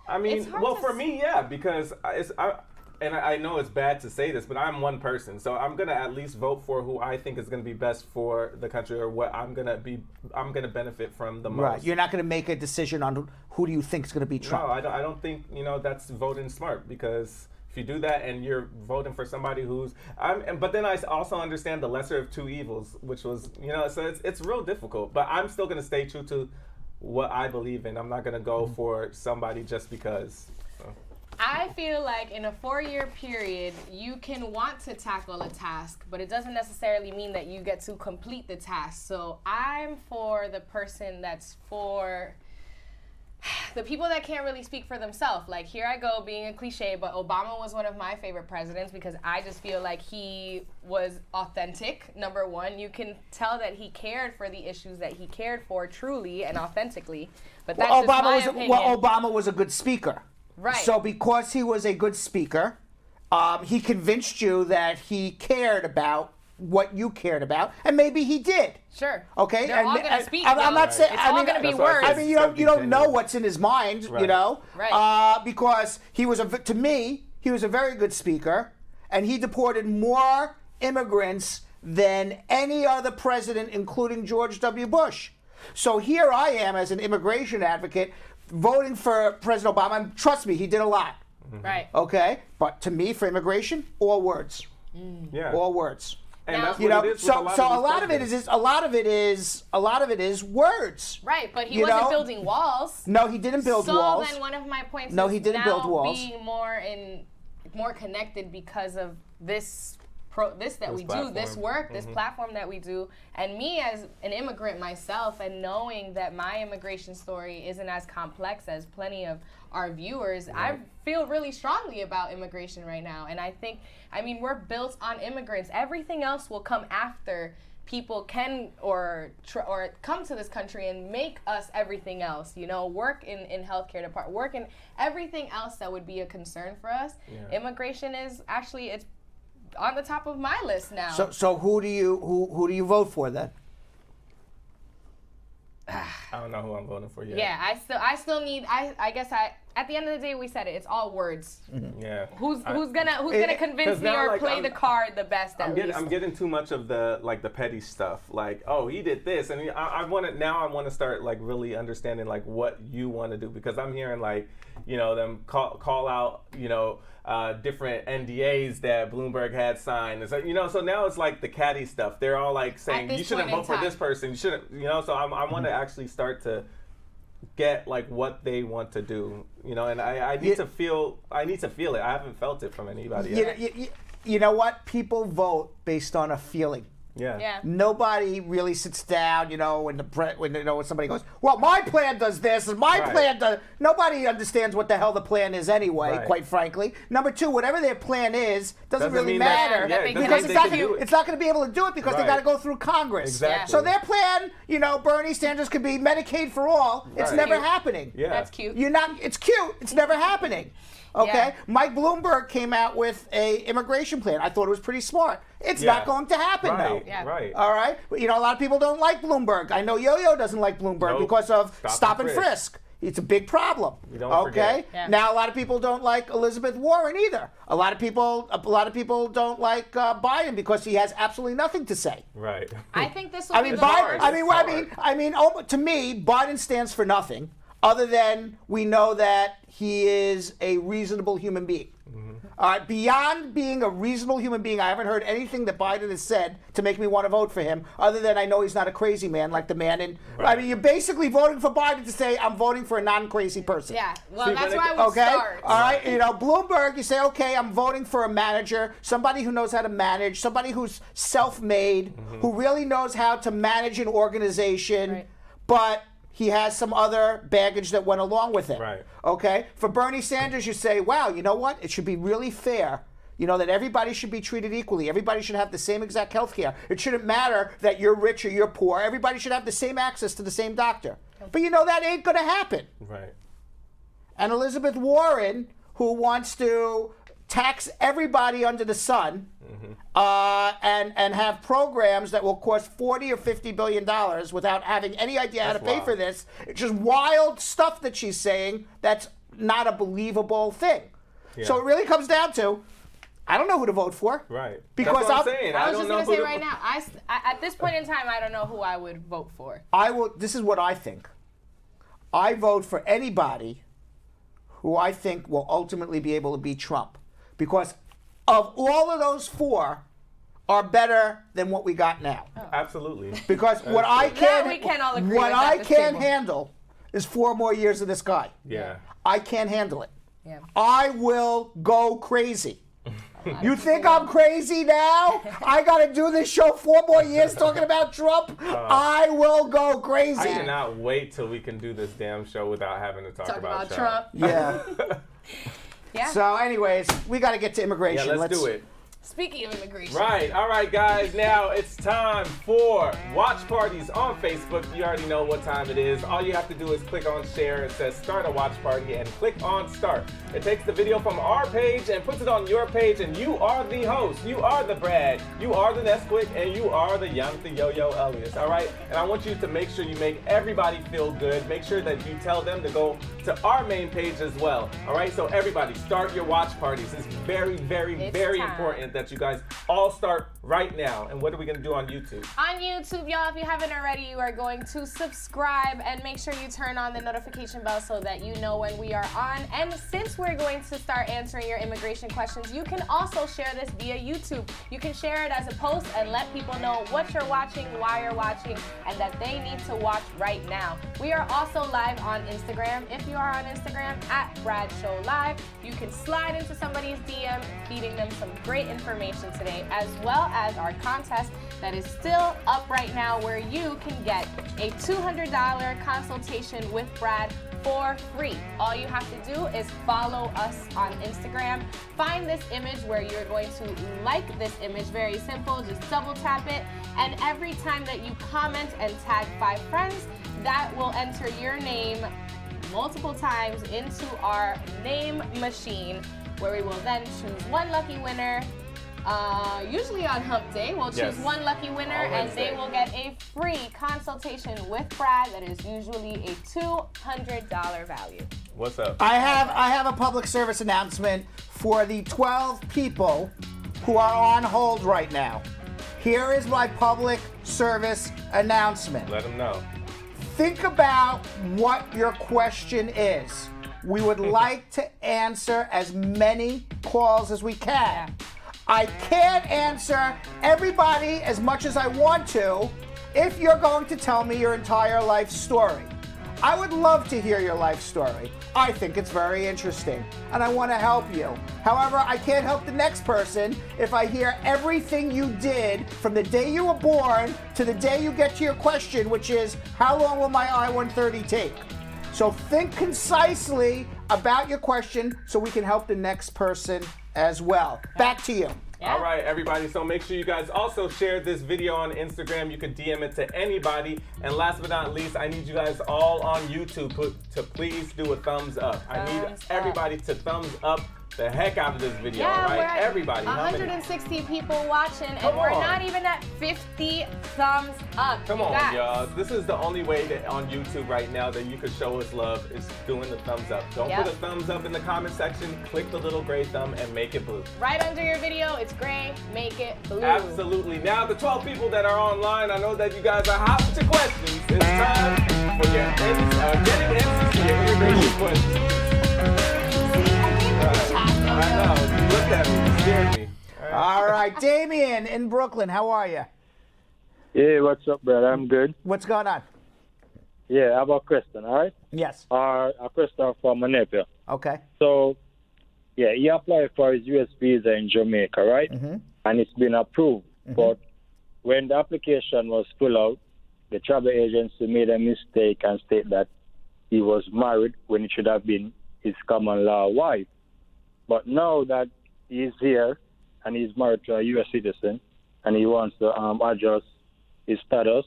I mean, for me, yeah, because I know it's bad to say this, but I'm one person, so I'm gonna at least vote for who I think is gonna be best for the country, or what I'm gonna benefit from the most. Right. You're not gonna make a decision on who do you think is gonna be Trump. No, I don't think that's voting smart, because if you do that and you're voting for somebody but then I also understand the lesser of two evils, which was so it's real difficult. But I'm still gonna stay true to what I believe in. I'm not gonna go for somebody just because. So. I feel like in a 4-year period, you can want to tackle a task, but it doesn't necessarily mean that you get to complete the task. So I'm for the person that's for the people that can't really speak for themselves. Here I go being a cliche, but Obama was one of my favorite presidents because I just feel like he was authentic, number one. You can tell that he cared for the issues that he cared for truly and authentically. But that's just my opinion. Obama was a good speaker. Right. So because he was a good speaker, he convinced you that he cared about what you cared about, and maybe he did. Sure. Okay. They're all gonna speak. I'm not saying. It's all gonna be words. I mean, you don't know what's in his mind, Right. Because he was to me, he was a very good speaker, and he deported more immigrants than any other president, including George W. Bush. So here I am as an immigration advocate, voting for President Obama. And trust me, he did a lot. Right. Okay. But to me, for immigration, all words. Yeah. All words. And that's what it is. So a lot of it is words. Right, but he wasn't building walls. No, he didn't build walls. So then one of my points no, is he didn't now build walls. being more connected because of this platform that we do, and me as an immigrant myself, and knowing that my immigration story isn't as complex as plenty of our viewers, I feel really strongly about immigration right now. And I think, we're built on immigrants. Everything else will come after people can or come to this country and make us everything else, work in healthcare department, work in everything else that would be a concern for us. Yeah. Immigration is actually, it's on the top of my list now. So who do you vote for then? I don't know who I'm voting for yet. Yeah, I still need. I guess at the end of the day, we said it. It's all words. Mm-hmm. Yeah. Who's gonna convince me or play the card the best? I'm getting too much of the petty stuff. Oh, he did this, and I want to start really understanding what you want to do, because I'm hearing them call out different NDAs that Bloomberg had signed. So so now it's the catty stuff. They're all saying you shouldn't vote for this person. You shouldn't. So I want to actually start to get what they want to do. And I need to feel. I need to feel it. I haven't felt it from anybody yet. You know what? People vote based on a feeling. Yeah. Nobody really sits down, when somebody goes, well, my plan does this and my plan does. Nobody understands what the hell the plan is anyway, quite frankly. Number two, whatever their plan is doesn't really matter because it's not going to be able to do it because they got to go through Congress. Exactly. So their plan, Bernie Sanders could be Medicaid for all. It's never happening. Yeah. That's cute. It's cute. It's never happening. Okay, Yeah. Mike Bloomberg came out with a immigration plan. I thought it was pretty smart. It's not going to happen though. Yeah. Right. All right, but, a lot of people don't like Bloomberg. I know Yo-Yo doesn't like Bloomberg because of stop and frisk. It's a big problem. You don't forget. Yeah. Now a lot of people don't like Elizabeth Warren either. A lot of people don't like Biden because he has absolutely nothing to say. Right. I think this will be the worst. To me, Biden stands for nothing other than we know that he is a reasonable human being. Beyond being a reasonable human being, I haven't heard anything that Biden has said to make me want to vote for him, other than I know he's not a crazy man like the man in... I mean, you're basically voting for Biden to say, I'm voting for a non-crazy person. Yeah, well, that's why we start. All right, Bloomberg, you say, okay, I'm voting for a manager, somebody who knows how to manage, somebody who's self-made, who really knows how to manage an organization, but he has some other baggage that went along with it. Right. Okay? For Bernie Sanders, you say, wow, you know what? It should be really fair. That everybody should be treated equally. Everybody should have the same exact health care. It shouldn't matter that you're rich or you're poor. Everybody should have the same access to the same doctor. But that ain't going to happen. Right. And Elizabeth Warren, who wants to tax everybody under the sun, and have programs that will cost $40 or $50 billion without having any idea how to pay for this. It's just wild stuff that she's saying that's not a believable thing. Yeah. So it really comes down to, I don't know who to vote for. Right. Because that's what I'm saying. I was just going to say right now, at this point in time, I don't know who I would vote for. This is what I think. I vote for anybody who I think will ultimately be able to beat Trump. Because of all of those four are better than what we got now. Oh. Absolutely. Because what I can't handle is 4 more years of this guy. Yeah. I can't handle it. Yeah. I will go crazy. You think I'm crazy now? I got to do this show 4 more years talking about Trump? I will go crazy. I cannot wait till we can do this damn show without having to talk about Trump. Yeah. Yeah. So anyways, we got to get to immigration. Yeah, let's do it. Speaking of immigration. Right. All right, guys. Now it's time for watch parties on Facebook. You already know what time it is. All you have to do is click on share. It says start a watch party and click on start. It takes the video from our page and puts it on your page, and you are the host. You are the Brad. You are the Nesquick, and you are the Yonathan Yo-Yo Elias. All right. And I want you to make sure you make everybody feel good. Make sure that you tell them to go to our main page as well. All right. So everybody, start your watch parties. It's very, very, very important that you guys all start right now. And what are we going to do on YouTube? On YouTube, y'all, if you haven't already, you are going to subscribe and make sure you turn on the notification bell so that you know when we are on. And since we're going to start answering your immigration questions, you can also share this via YouTube. You can share it as a post and let people know what you're watching, why you're watching, and that they need to watch right now. We are also live on Instagram. If you are on Instagram, @BradShowLive, you can slide into somebody's DM, feeding them some great information today, as well as our contest that is still up right now, where you can get a $200 consultation with Brad for free. All you have to do is follow us on Instagram. Find this image where you're going to like this image. Very simple. Just double tap it. And every time that you comment and tag 5 friends, that will enter your name multiple times into our name machine, where we will then choose one lucky winner. Usually on Hump Day, we'll choose one lucky winner, and they will get a free consultation with Brad that is usually a $200 value. What's up? I have a public service announcement for the 12 people who are on hold right now. Here is my public service announcement. Let them know. Think about what your question is. We would like to answer as many calls as we can. I can't answer everybody as much as I want to if you're going to tell me your entire life story. I would love to hear your life story. I think it's very interesting, and I want to help you. However, I can't help the next person if I hear everything you did from the day you were born to the day you get to your question, which is, how long will my I-130 take? So think concisely about your question so we can help the next person as well. Back to you. Yeah. All right, everybody. So make sure you guys also share this video on Instagram. You can DM it to anybody. And last but not least, I need you guys all on YouTube to please do a thumbs up. I need everybody to thumbs up the heck out of this video, Yeah, right? we're at Everybody. 160 people watching, and Come we're on. not even at 50 thumbs up. Come you on, guys. y'all. This is the only way that on YouTube right now that you can show us love is doing the thumbs up. Don't put a thumbs up in the comment section. Click the little gray thumb and make it blue. Right under your video, it's gray, make it blue. Absolutely. Now, the 12 people that are online, I know that you guys are hot with your questions. It's time for your getting answers to your immigration questions. I know. You looked at me. You scared me. All right, Damien in Brooklyn, how are you? Hey, what's up, brother? I'm good. What's going on? Yeah, I have a question, all right? Yes. A question for my nephew. Okay. So, yeah, he applied for his U.S. visa in Jamaica, right? Mm-hmm. And it's been approved. But when the application was filled out, the travel agency made a mistake and stated that he was married when it should have been his common law wife. But now that he's here and he's married to a U.S. citizen and he wants to adjust his status,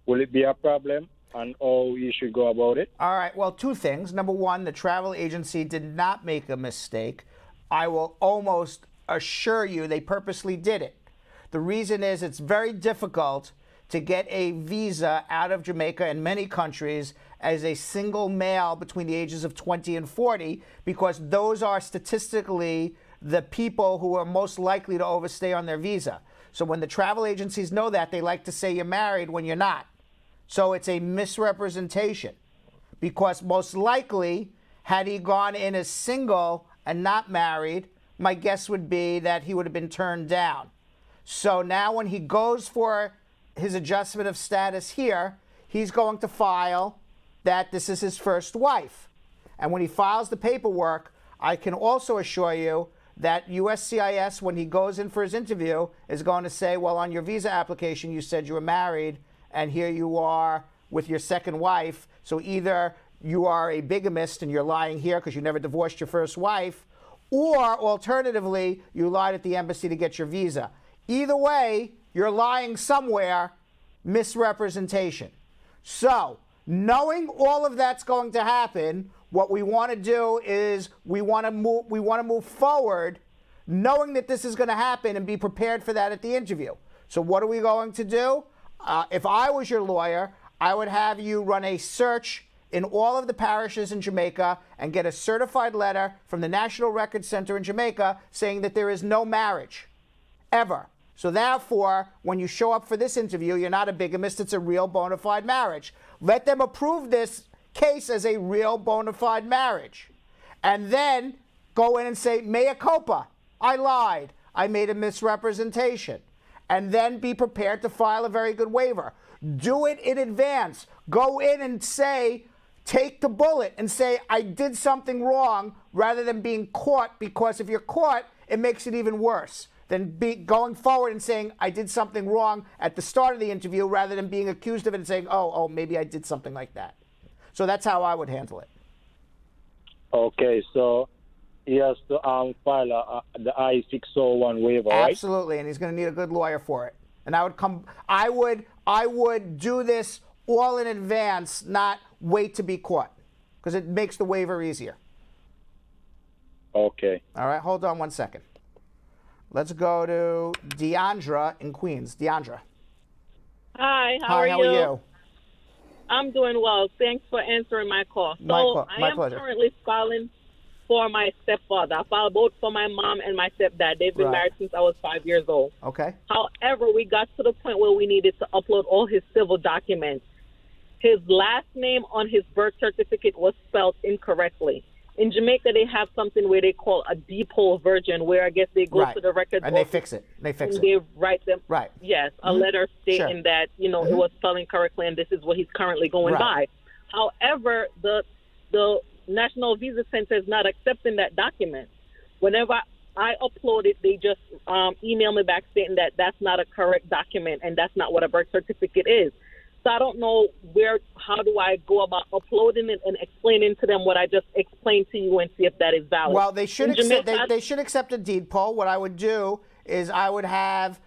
will it be a problem and how he should go about it? All right, well, two things. Number one, the travel agency did not make a mistake. I will almost assure you they purposely did it. The reason is it's very difficult to get a visa out of Jamaica in many countries as a single male between the ages of 20 and 40, because those are statistically the people who are most likely to overstay on their visa. So when the travel agencies know that, they like to say you're married when you're not. So it's a misrepresentation, because most likely, had he gone in as single and not married, my guess would be that he would have been turned down. So now when he goes for his adjustment of status here, he's going to file that this is his first wife. And when he files the paperwork, I can also assure you that USCIS, when he goes in for his interview, is going to say, well, on your visa application, you said you were married, and here you are with your second wife. So either you are a bigamist and you're lying here because you never divorced your first wife, or alternatively, you lied at the embassy to get your visa. Either way, you're lying somewhere, misrepresentation. So, knowing all of that's going to happen, what we want to do is we want to move forward knowing that this is going to happen and be prepared for that at the interview. So what are we going to do? If I was your lawyer, I would have you run a search in all of the parishes in Jamaica and get a certified letter from the National Record Center in Jamaica saying that there is no marriage, ever. So therefore, when you show up for this interview, you're not a bigamist, it's a real bona fide marriage. Let them approve this case as a real bona fide marriage. And then go in and say, mea culpa, I lied, I made a misrepresentation. And then be prepared to file a very good waiver. Do it in advance. Go in and say, take the bullet and say, I did something wrong, rather than being caught, because if you're caught, it makes it even worse than going forward and saying, I did something wrong at the start of the interview, rather than being accused of it and saying, oh, maybe I did something like that. So that's how I would handle it. Okay, so he has to file the I-601 waiver, right? Absolutely, and he's going to need a good lawyer for it. And I would do this all in advance, not wait to be caught, because it makes the waiver easier. Okay. All right, hold on one second. Let's go to DEANDRA in Queens. DEANDRA. Hi, How are you? I'm doing well. Thanks for answering my call. My I am pleasure. currently filing for my stepfather. I filed both for my mom and my stepdad. They've been married since I was 5 years old. Okay. However, we got to the point where we needed to upload all his civil documents. His last name on his birth certificate was spelled incorrectly. In Jamaica, they have something where they call a depot virgin, where I guess they go to the records and they fix it. They fix it. They write them. Right. Yes, a letter stating that, it was spelled incorrectly and this is what he's currently going by. However, the National Visa Center is not accepting that document. Whenever I upload it, they just email me back stating that that's not a correct document and that's not what a birth certificate is. So I don't know how do I go about uploading it and explaining to them what I just explained to you and see if that is valid. Well, they should accept a deed poll. What I would do is I would have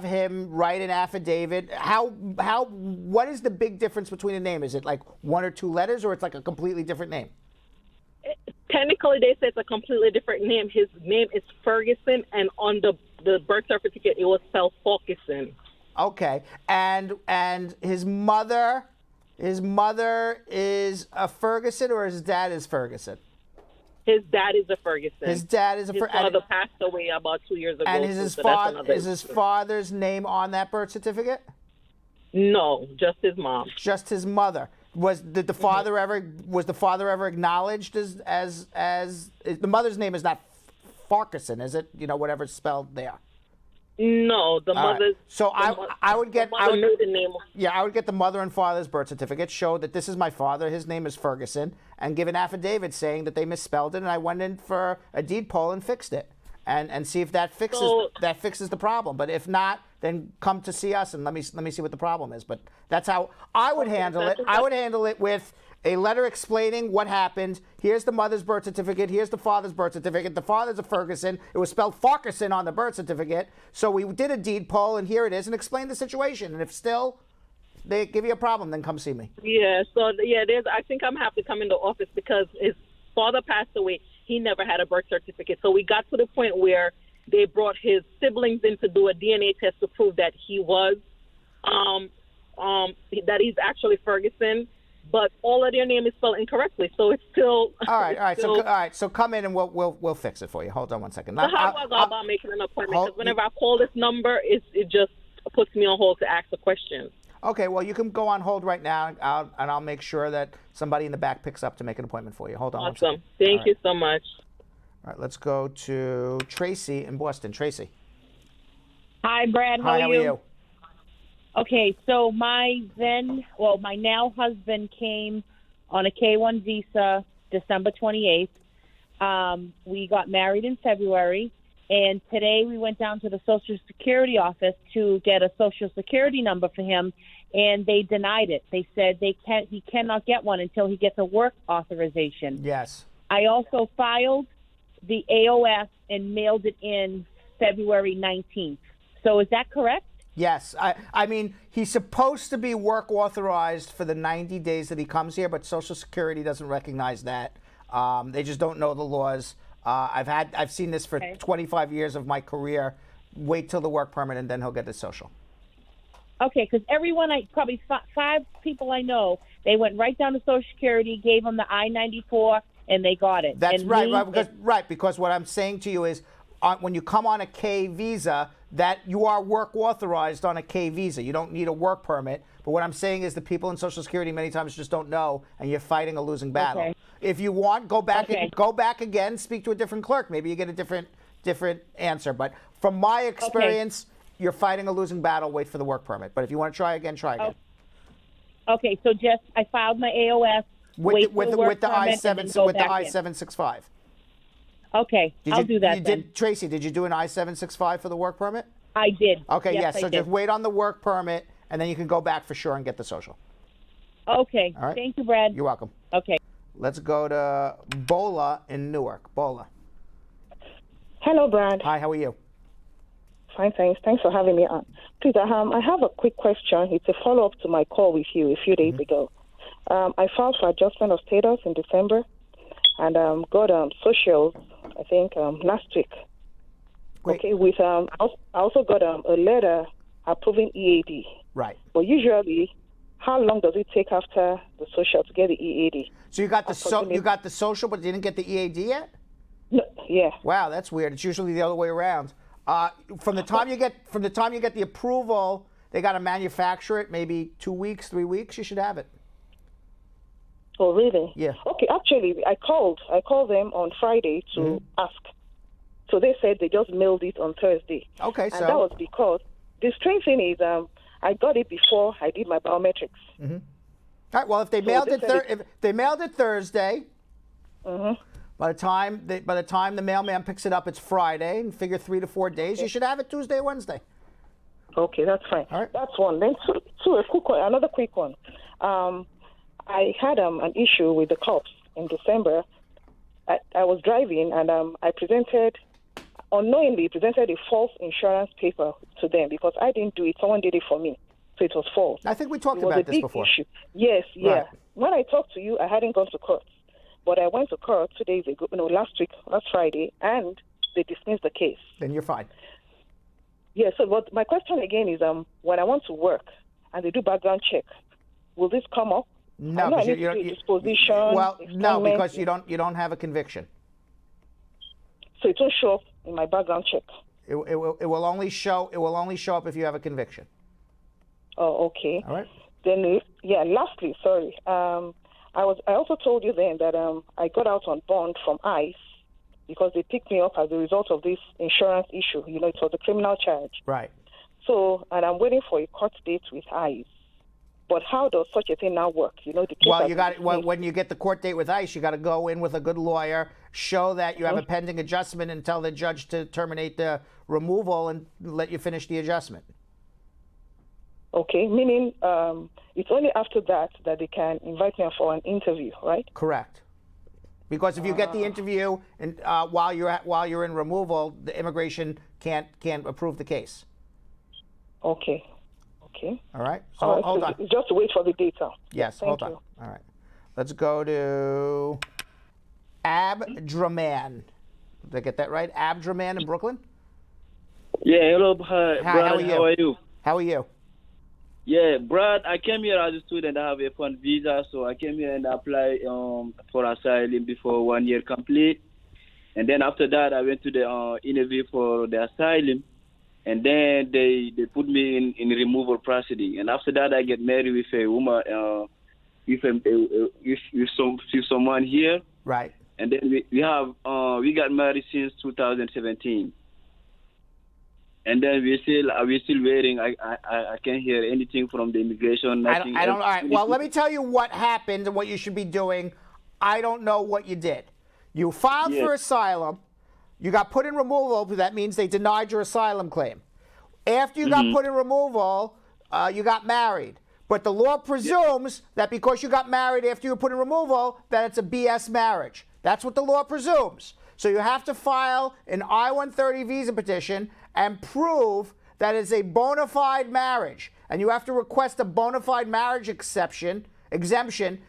him write an affidavit. What is the big difference between a name? Is it like one or two letters, or it's like a completely different name? Technically, they say it's a completely different name. His name is Ferguson, and on the birth certificate, it was spelled Fulkerson. Okay, and his mother is a Ferguson, or his dad is Ferguson? His dad is a Ferguson. His dad is a Ferguson. His father passed away about 2 years ago. And is his father's name on that birth certificate? No, just his mom. Just his mother. Was the father ever acknowledged as the mother's name is not Farquharson, is it? You know, whatever's spelled there. No, the mother's. Right. So I would get the mother and father's birth certificate, show that this is my father, his name is Ferguson, and give an affidavit saying that they misspelled it, and I went in for a deed poll and fixed it, and see if that fixes the problem. But if not, then come to see us and let me see what the problem is. But that's how I would handle it. I would handle it with a letter explaining what happened. Here's the mother's birth certificate. Here's the father's birth certificate. The father's a Ferguson. It was spelled Farquharson on the birth certificate. So we did a deed poll, and here it is, and explain the situation. And if still they give you a problem, then come see me. Yeah. So I think I'm have to come in the office because his father passed away. He never had a birth certificate. So we got to the point where they brought his siblings in to do a DNA test to prove that he was that he's actually Ferguson. But all of their name is spelled incorrectly, so it's still. All right. So come in and we'll fix it for you. Hold on one second. So how do I go about making an appointment? Because whenever I call this number, it just puts me on hold to ask a question. Okay. Well, you can go on hold right now, and I'll make sure that somebody in the back picks up to make an appointment for you. Hold on. Awesome. Thank you so much. All right. Let's go to Tracy in Boston. Tracy. Hi, Brad. Hi. How are you? Okay, so my now husband came on a K-1 visa December 28th. We got married in February, and today we went down to the Social Security office to get a Social Security number for him, and they denied it. They said he cannot get one until he gets a work authorization. Yes. I also filed the AOS and mailed it in February 19th. So is that correct? Yes. I mean, he's supposed to be work authorized for the 90 days that he comes here, but Social Security doesn't recognize that. They just don't know the laws. I've seen this for 25 years of my career. Wait till the work permit, and then he'll get the social. Okay, because probably five people I know, they went right down to Social Security, gave them the I-94, and they got it. That's right. Because what I'm saying to you is, when you come on a K visa, that you are work authorized on a K visa. You don't need a work permit. But what I'm saying is the people in Social Security many times just don't know, and you're fighting a losing battle. Okay. If you want, go back again, speak to a different clerk. Maybe you get a different answer. But from my experience, you're fighting a losing battle. Wait for the work permit. But if you want to try again, try again. Okay, so I filed my AOS with the I-765. Okay, I'll do that then. Tracy, did you do an I-765 for the work permit? I did. Okay, yes, so just wait on the work permit, and then you can go back for sure and get the social. Okay. All right. Thank you, Brad. You're welcome. Okay. Let's go to Bola in Newark. Bola. Hello, Brad. Hi, how are you? Fine, thanks. Thanks for having me on. Please, I have a quick question. It's a follow-up to my call with you a few days ago. I filed for adjustment of status in December, and got social, I think, last week. Wait. Okay, I also got a letter approving EAD. Right. But usually, how long does it take after the social to get the EAD? So you got the social, but you didn't get the EAD yet? No, yeah. Wow, that's weird. It's usually the other way around. From the time you get the approval, they got to manufacture it. Maybe 2 weeks, 3 weeks. You should have it. Oh, really? Yeah. Okay, actually, I called them on Friday to ask. So they said they just mailed it on Thursday. Okay, and that was because the strange thing is I got it before I did my biometrics. All All right. Well, if they mailed it, if they mailed it Thursday, by the time the mailman picks it up, it's Friday, and figure 3 to 4 days. You should have it Tuesday, Wednesday. Okay, that's fine. All right. That's one. Then another quick one. I had an issue with the cops in December. I was driving and I unknowingly presented a false insurance paper to them because I didn't do it. Someone did it for me. So it was false. I think we talked about this before. Issue. Yes, yeah. Right. When I talked to you, I hadn't gone to court. But I went to court 2 days ago, last Friday, and they dismissed the case. Then you're fine. Yeah, so but my question again is when I want to work and they do background check, will this come up? No, because disposition. Well, no, because you don't have a conviction. So it won't show up in my background check. It will only show up if you have a conviction. Oh, okay. All right. Then lastly, sorry. I also told you then that I got out on bond from ICE because they picked me up as a result of this insurance issue. It was a criminal charge. Right. So, and I'm waiting for a court date with ICE. But how does such a thing now work? When you get the court date with ICE, you got to go in with a good lawyer, show that you have a pending adjustment, and tell the judge to terminate the removal and let you finish the adjustment. Okay, meaning it's only after that they can invite me for an interview, right? Correct. Because if you get the interview and while you're in removal, the immigration can't approve the case. Okay. All right. So hold on. Just wait for the data. Yes. Hold on. All right. Let's go to Abdraman. Did I get that right? Abdraman in Brooklyn. Yeah. Hello, Brad. How are you? How are you? How are you? Yeah, Brad. I came here as a student. I have a fund visa, so I came here and applied for asylum before 1 year complete. And then after that, I went to the interview for the asylum. And then they put me in removal proceeding. And after that, I get married with a woman, with someone here. Right. And then we got married since 2017. And then we're still waiting. I can't hear anything from the immigration. Nothing. I don't. All right. Well, let me tell you what happened and what you should be doing. I don't know what you did. You filed for asylum. You got put in removal. That means they denied your asylum claim. After you got put in removal, you got married. But the law presumes that because you got married after you were put in removal, that it's a BS marriage. That's what the law presumes. So you have to file an I-130 visa petition and prove that it's a bona fide marriage. And you have to request a bona fide marriage exemption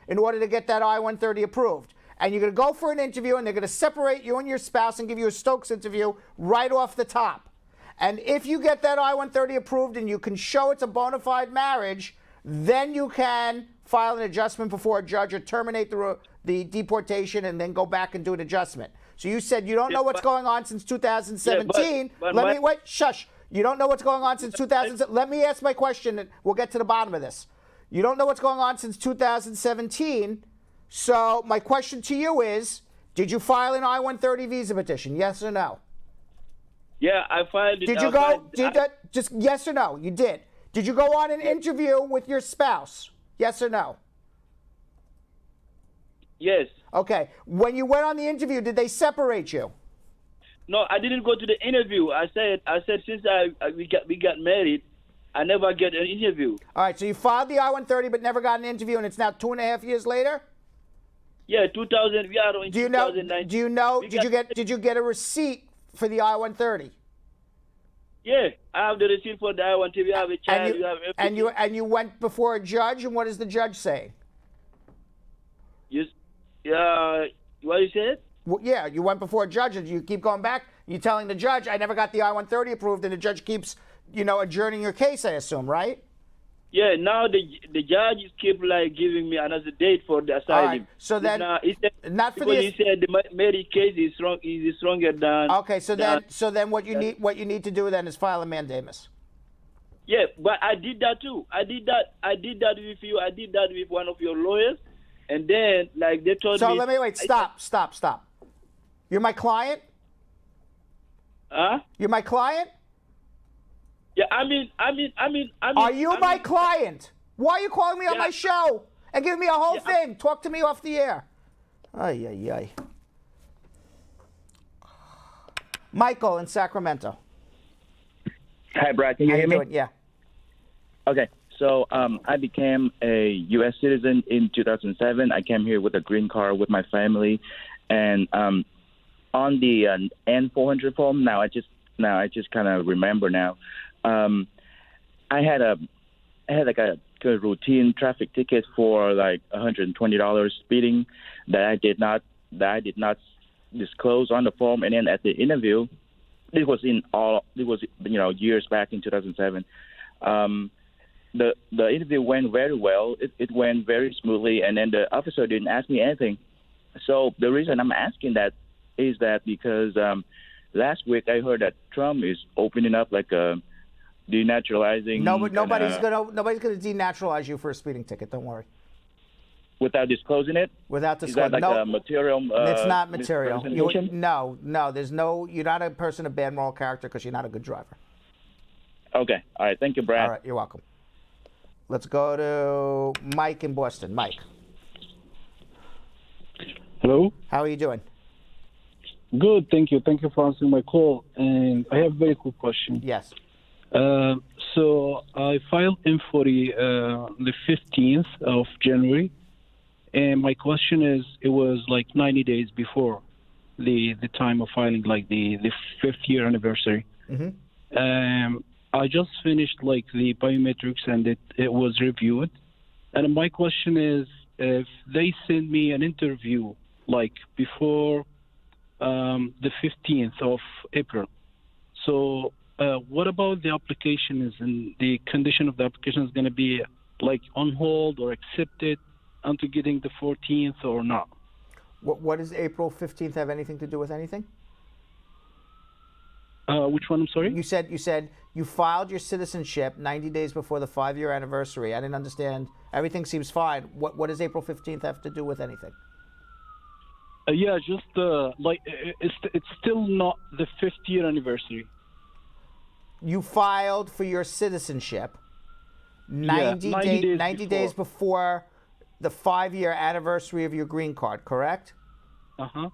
in order to get that I-130 approved. And you're going to go for an interview, and they're going to separate you and your spouse and give you a Stokes interview right off the top. And if you get that I-130 approved and you can show it's a bona fide marriage, then you can file an adjustment before a judge or terminate the deportation and then go back and do an adjustment. So you said you don't know what's going on since 2017. Shush. You don't know what's going on since 2017. Let me ask my question, and we'll get to the bottom of this. You don't know what's going on since 2017. So my question to you is, did you file an I-130 visa petition? Yes or no? Yeah, I filed it. Did you go? Just yes or no? You did. Did you go on an interview with your spouse? Yes or no? Yes. Okay. When you went on the interview, did they separate you? No, I didn't go to the interview. I said since we got married, I never get an interview. All right. So you filed the I-130 but never got an interview, and it's now 2.5 years later. Yeah, 2000. We are in 2009. Do you know? Did you get a receipt for the I-130? Yeah, I have the receipt for the I-130. We have a child. We have everything. And you went before a judge, and what is the judge saying? Yes. What you said? Well, yeah, you went before a judge, and you keep going back. You're telling the judge, I never got the I-130 approved, and the judge keeps, adjourning your case, I assume, right? Yeah, now the judge keep giving me another date for the asylum. All right. So then, he said the marriage case is stronger than. Okay, so then what you need to do then is file a mandamus. Yeah, but I did that too. I did that with you. I did that with one of your lawyers, and then they told me. So let me wait. Stop. You're my client. Huh? You're my client. Yeah, I mean. Are you my client? Why are you calling me on my show and give me a whole thing. Talk to me off the air. Ay, ay, ay. Michael in Sacramento. Hi, Brad. Can you How hear you me? doing? Yeah. Okay. So I became a U.S. citizen in 2007. I came here with a green card with my family, and on the N-400 form. Now I just kind of remember now. I had like a routine traffic ticket for like $120 speeding that I did not disclose on the form, and then at the interview, it was years back in 2007. The interview went very well. It went very smoothly, and then the officer didn't ask me anything. So the reason I'm asking that is that because last week I heard that Trump is opening up like a denaturalizing. Nobody's gonna denaturalize you for a speeding ticket. Don't worry. Without disclosing it. Without disclosing. Is that like a material? It's not material. misrepresentation? No. There's no. You're not a person of bad moral character because you're not a good driver. Okay. All right. Thank you, Brad. All right. You're welcome. Let's go to Mike in Boston. Mike. Hello. How are you doing? Good, thank you. Thank you for answering my call. And I have a very quick question. Yes. So I filed M40 the 15th of January, and my question is, it was like 90 days before the time of filing, like the 5th year anniversary. Mm-hmm. I just finished like the biometrics, and it was reviewed. And my question is, if they send me an interview like before the 15th of April, so what about the application? Is in the condition of the application is going to be like on hold or accepted until getting the 14th or not? What does April 15th have anything to do with anything? Which one? I'm sorry. You said you filed your citizenship 90 days before the 5-year anniversary. I didn't understand. Everything seems fine. What does April 15th have to do with anything? Yeah, just like it's still not the 5th year anniversary. You filed for your citizenship 90 days before the 5-year anniversary of your green card, correct?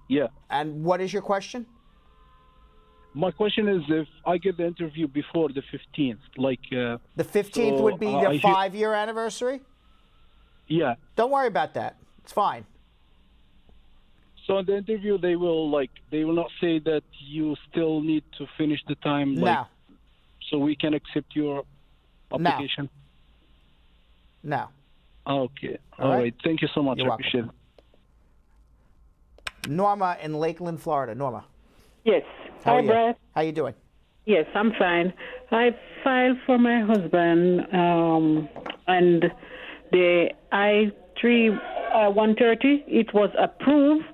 Yeah. And what is your question? My question is, if I get the interview before the 15th, like the 15th would be the 5-year anniversary? Yeah. Don't worry about that. It's fine. So in the interview, they will not say that you still need to finish the time. No. So we can accept your application. No. Okay. All right. Thank you so much. You're I appreciate it. Norma in Lakeland, Florida. Norma. Yes. How Hi, are you? Brad. How you doing? Yes, I'm fine. I filed for my husband, and the I-3 130, it was approved.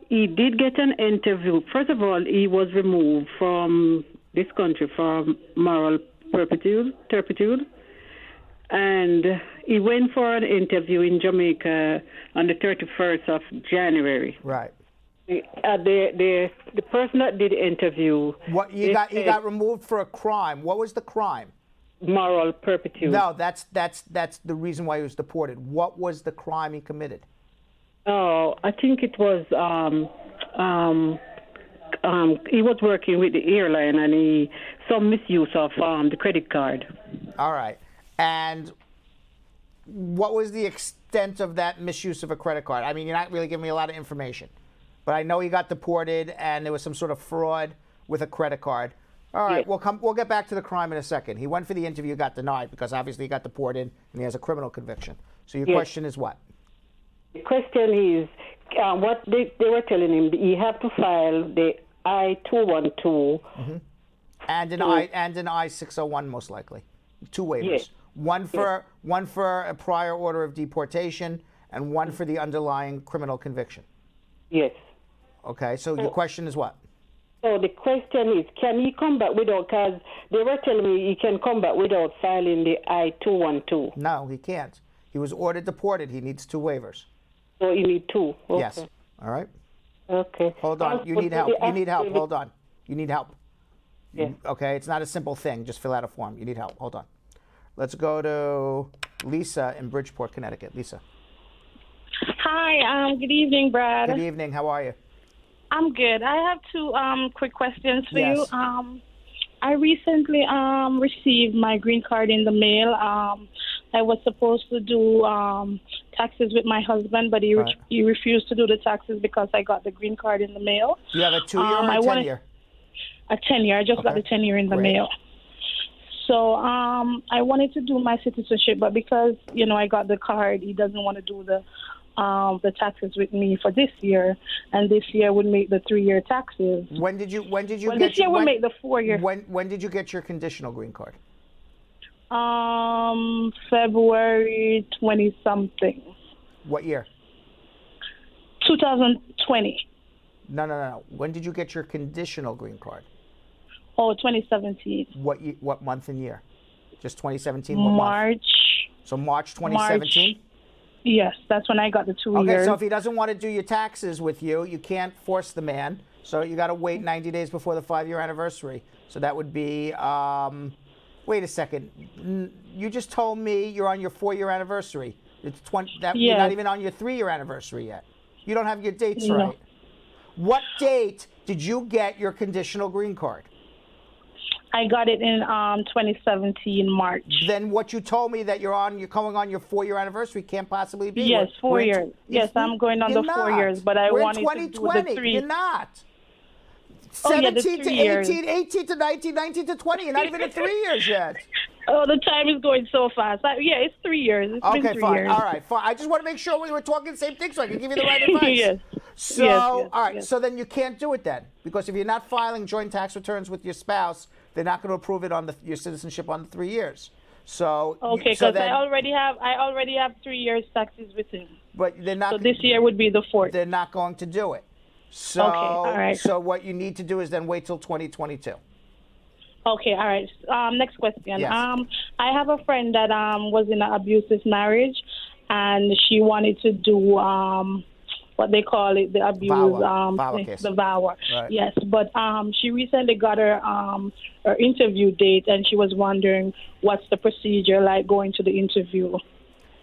He did get an interview. First of all, he was removed from this country for moral turpitude, and he went for an interview in Jamaica on the 31st of January. Right. The person that did the interview. What you got removed for a crime? What was the crime? Moral turpitude. No, that's the reason why he was deported. What was the crime he committed? Oh, I think it was he was working with the airline, and some misuse of the credit card. All right. And what was the extent of that misuse of a credit card? I mean, you're not really giving me a lot of information, but I know he got deported, and there was some sort of fraud with a credit card. All right, Yes. we'll get back to the crime in a second. He went for the interview, got denied because obviously he got deported and he has a criminal conviction. So your Yes. question is what? The question is, what they were telling him, he have to file the I-212. Mm-hmm. And an I-601 most likely. 2 waivers. Yes. One for a prior order of deportation and one for the underlying criminal conviction. Yes. Okay, so your question is what? So the question is, can he come back without, because they were telling me he can come back without filing the I-212. No, he can't. He was ordered deported. He needs 2 waivers. So you need 2. Okay. Yes. All right. Okay. Hold on. You need help. You need help. Hold on. You need help. Yes. Okay, it's not a simple thing. Just fill out a form. You need help. Hold on. Let's go to Lisa in Bridgeport, Connecticut. Lisa. Hi, good evening, Brad. Good evening. How are you? I'm good. I have two quick questions for Yes. you. I recently received my green card in the mail. I was supposed to do taxes with my husband, but he refused to do the taxes because I got the green card in the mail. Do you have a 2-year or a 10-year? A 10-year. I just got the 10-year in the mail. So I wanted to do my citizenship, but because, I got the card, he doesn't want to do the taxes with me for this year, and this year would make the 3-year taxes. When did you get this year would make the 4-year. When did you get your conditional green card? February 20-something. What year? 2020. No. When did you get your conditional green card? Oh, 2017. What month and year? Just 2017? What March. month? So March 2017? Yes, that's when I got the 2 years. Okay, so if he doesn't want to do your taxes with you, you can't force the man. So you got to wait 90 days before the 5-year anniversary. So that would be, wait a second. You just told me you're on your 4-year anniversary. It's You're not even on your 3-year anniversary yet. You don't have your dates right. What date did you get your conditional green card? I got it in 2017 March. Then what you told me that you're going on your 4-year anniversary can't possibly be. Yes, 4 years. Yes, I'm going on the 4 years, but I wanted to do the 3. You're not. Oh, 17 to 18, 18 to 19, 19 to 20. You're not even at 3 years yet. Oh, the time is going so fast. It's 3 years. It's been 3 fine. years. All right, fine. I just want to make sure we were talking the same thing so I can give you the right advice. Yes. So, Yes, all right, yes. so then you can't do it then. Because if you're not filing joint tax returns with your spouse, they're not going to approve it on your citizenship on the 3 years. So Okay, because I already have 3 years taxes with him. But they're not. So this year would be the 4th. They're not going to do it. So, Okay, all right. So what you need to do is then wait till 2022. Okay, all right. Next question. Yes. I have a friend that was in an abusive marriage, and she wanted to do what they call it, the abuse, VAWA case. the VAWA. Right. Yes, but she recently got her interview date, and she was wondering what's the procedure like going to the interview.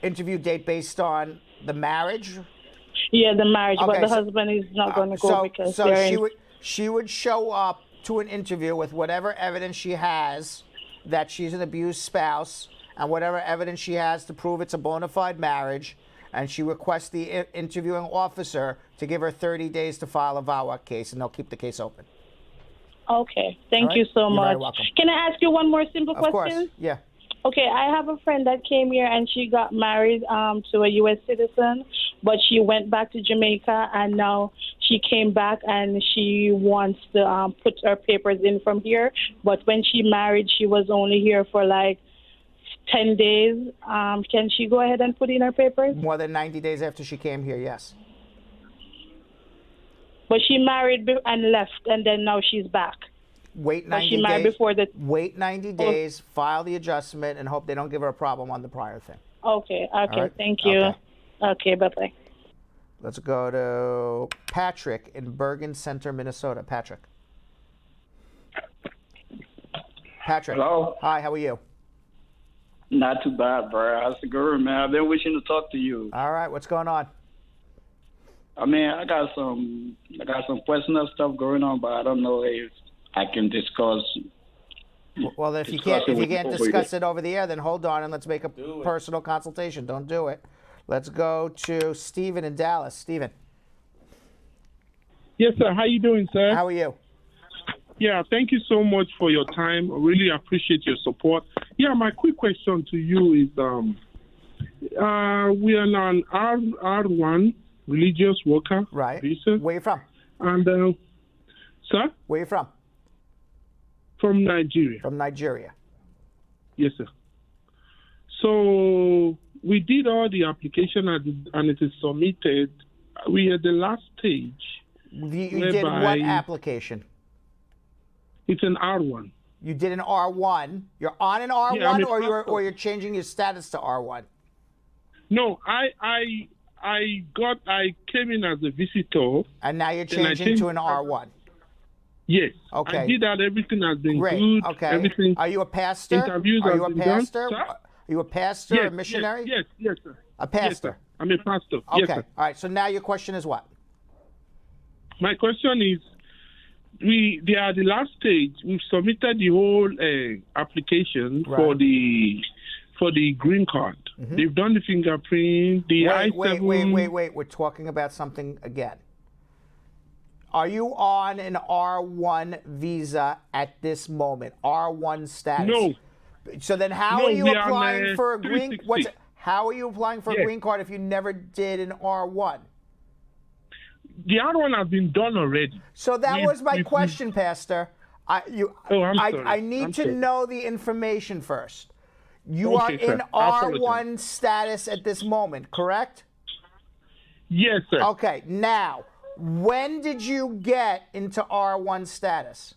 Interview date based on the marriage? Yeah, the marriage, but Okay, the so- husband is not going to go because they're she would show up to an interview with whatever evidence she has that she's an abused spouse and whatever evidence she has to prove it's a bona fide marriage, and she requests the interviewing officer to give her 30 days to file a VAWA case, and they'll keep the case open. Okay, thank All right? you so You're much. very welcome. Can I ask you one more simple Of question? course, yeah. Okay, I have a friend that came here and she got married to a U.S. citizen, but she went back to Jamaica and now she came back and she wants to put her papers in from here. But when she married, she was only here for like 10 days. Can she go ahead and put in her papers? More than 90 days after she came here, yes. But she married and left, and then now she's back. Wait 90 she married days. before the. Wait 90 days, file the adjustment, and hope they don't give her a problem on the prior thing. Okay, All right? thank you. Okay. Okay, bye-bye. Let's go to Patrick in Bergen Center, Minnesota. Patrick. Patrick. Hello. Hi, how are you? Not too bad, bro. How's it going, man? I've been wishing to talk to you. All right, what's going on? I mean, I got some personal stuff going on, but I don't know if I can discuss. Well, if you discuss can't with discuss it over the air, then hold on and let's make a personal consultation. Don't do it. Let's go to Stephen in Dallas. Stephen. Yes, sir. How you doing, sir? How are you? Yeah, thank you so much for your time. I really appreciate your support. Yeah, my quick question to you is, we are on R1 religious worker visa. Where you from? And, sir? Where you from? From Nigeria. From Nigeria. Yes, sir. So we did all the application and it is submitted. We are at the last stage. You did what application? It's an R1. You did an R1. You're on an R1, Yeah, I'm a or you're changing your status to R1. No, I came in as a visitor. And now you're changing to an R1. Yes. Okay. I did that. Everything has been Great. good. Okay. Everything. Are you a pastor? Interviews Are have you a been done. pastor? Sir? Are you a pastor, Yes, a missionary? Yes, sir. A pastor. I'm a pastor. Okay. Yes, sir. All right. So now your question is what? My question is, they are at the last stage. We've submitted the whole application for the green card. They've done the fingerprint, the I-7. Wait. We're talking about something again. Are you on an R1 visa at this moment? R1 status? No. So then how are you we are on, applying for a green 360. How are you applying for a green card if you never did an R1? The other one has been done already. So that was my question, Pastor. I need to know the information first. You are in R1 status at this moment, correct? Yes, sir. Okay, now, when did you get into R1 status?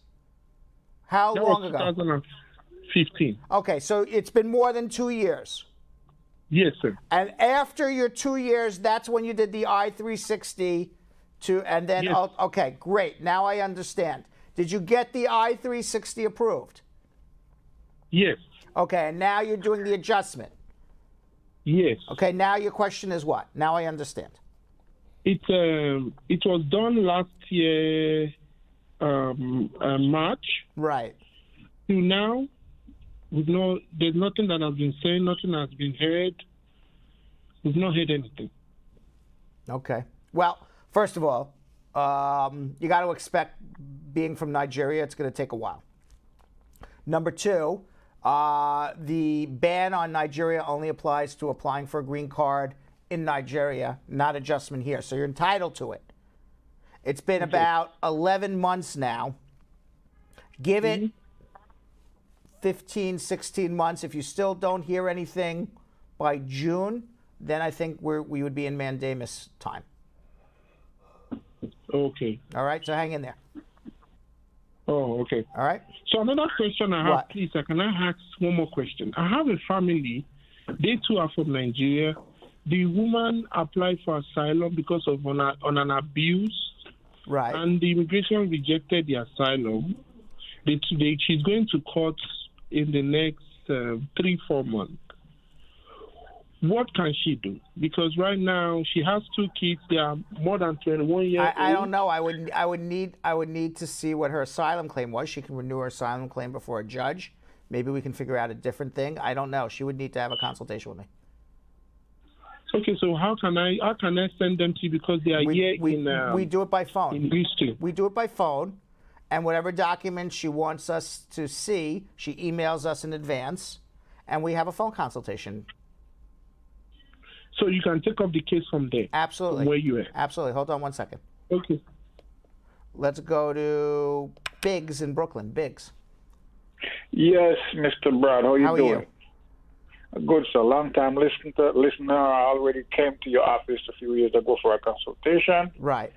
How long ago? 2015. Okay, so it's been more than 2 years. Yes, sir. And after your 2 years, that's when you did the I-360 and then, Yes. Okay, great. Now I understand. Did you get the I-360 approved? Yes. Okay, and now you're doing the adjustment. Yes. Okay, now your question is what? Now I understand. It was done last year, March. Right. Till now, there's nothing that has been said, nothing has been heard. We've not heard anything. Okay. Well, first of all, you got to expect, being from Nigeria, it's going to take a while. Number two, the ban on Nigeria only applies to applying for a green card in Nigeria, not adjustment here. So you're entitled to it. It's been about 11 months now. Give it 15, 16 months. If you still don't hear anything by June, then I think we would be in mandamus time. Okay. All right, so hang in there. Oh, okay. All right. So another question I have, please, can I ask one more question? I have a family. They too are from Nigeria. The woman applied for asylum because of on an abuse. Right. And the immigration rejected the asylum. She's going to court in the next 3-4 months. What can she do? Because right now she has 2 kids. They are more than 21 years old. I don't know. I would need to see what her asylum claim was. She can renew her asylum claim before a judge. Maybe we can figure out a different thing. I don't know. She would need to have a consultation with me. Okay, so how can I send them to you because they are we do it by phone. In Houston. We do it by phone, and whatever documents she wants us to see, she emails us in advance, and we have a phone consultation. So you can take up the case from there. Absolutely. From where you are. Absolutely. Hold on one second. Okay. Let's go to Biggs in Brooklyn. Biggs. Yes, Mr. Brad. How you doing? You? Good, sir. Long time listener. I already came to your office a few years ago for a consultation. Right.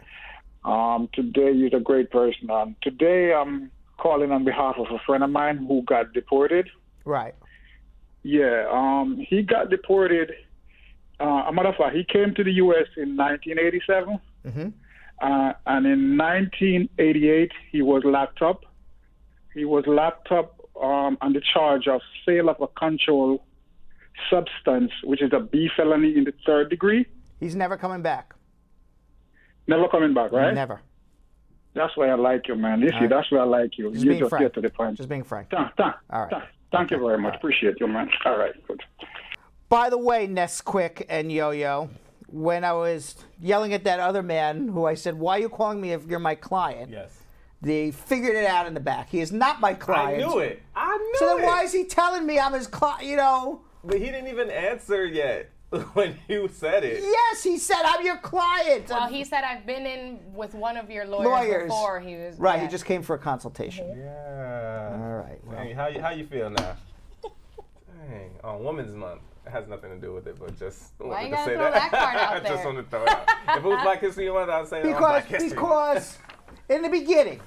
Today, you're a great person. Today, I'm calling on behalf of a friend of mine who got deported. Right. Yeah. He got deported. A matter of fact, he came to the U.S. in 1987. Mm-hmm. And in 1988, he was locked up. He was locked up on the charge of sale of a controlled substance, which is a B felony in the 3rd degree. He's never coming back. Never coming back, right? Never. That's why I like you, man. Right. That's why I like you. Just You being just frank. get to the point. Just being frank. All right. Thank you very much. Appreciate you, man. All right, good. By the way, Nesquick and Yo-Yo, when I was yelling at that other man who I said, why are you calling me if you're my client? Yes. They figured it out in the back. He is not my client. I knew it. So then why is he telling me I'm his client, you know? But he didn't even answer yet when you said it. Yes, he said, I'm your client. Well, he said, I've been in with one of your lawyers. Before. He was right, he just came for a consultation. Yeah. All right. Well. Dang, how you feel now? Dang, on Women's Month. It has nothing to do with it, but just why wanted you to say throw that card out I there? just wanted to throw it out. If it was Black History Month, I'd say Black History Because in the beginning,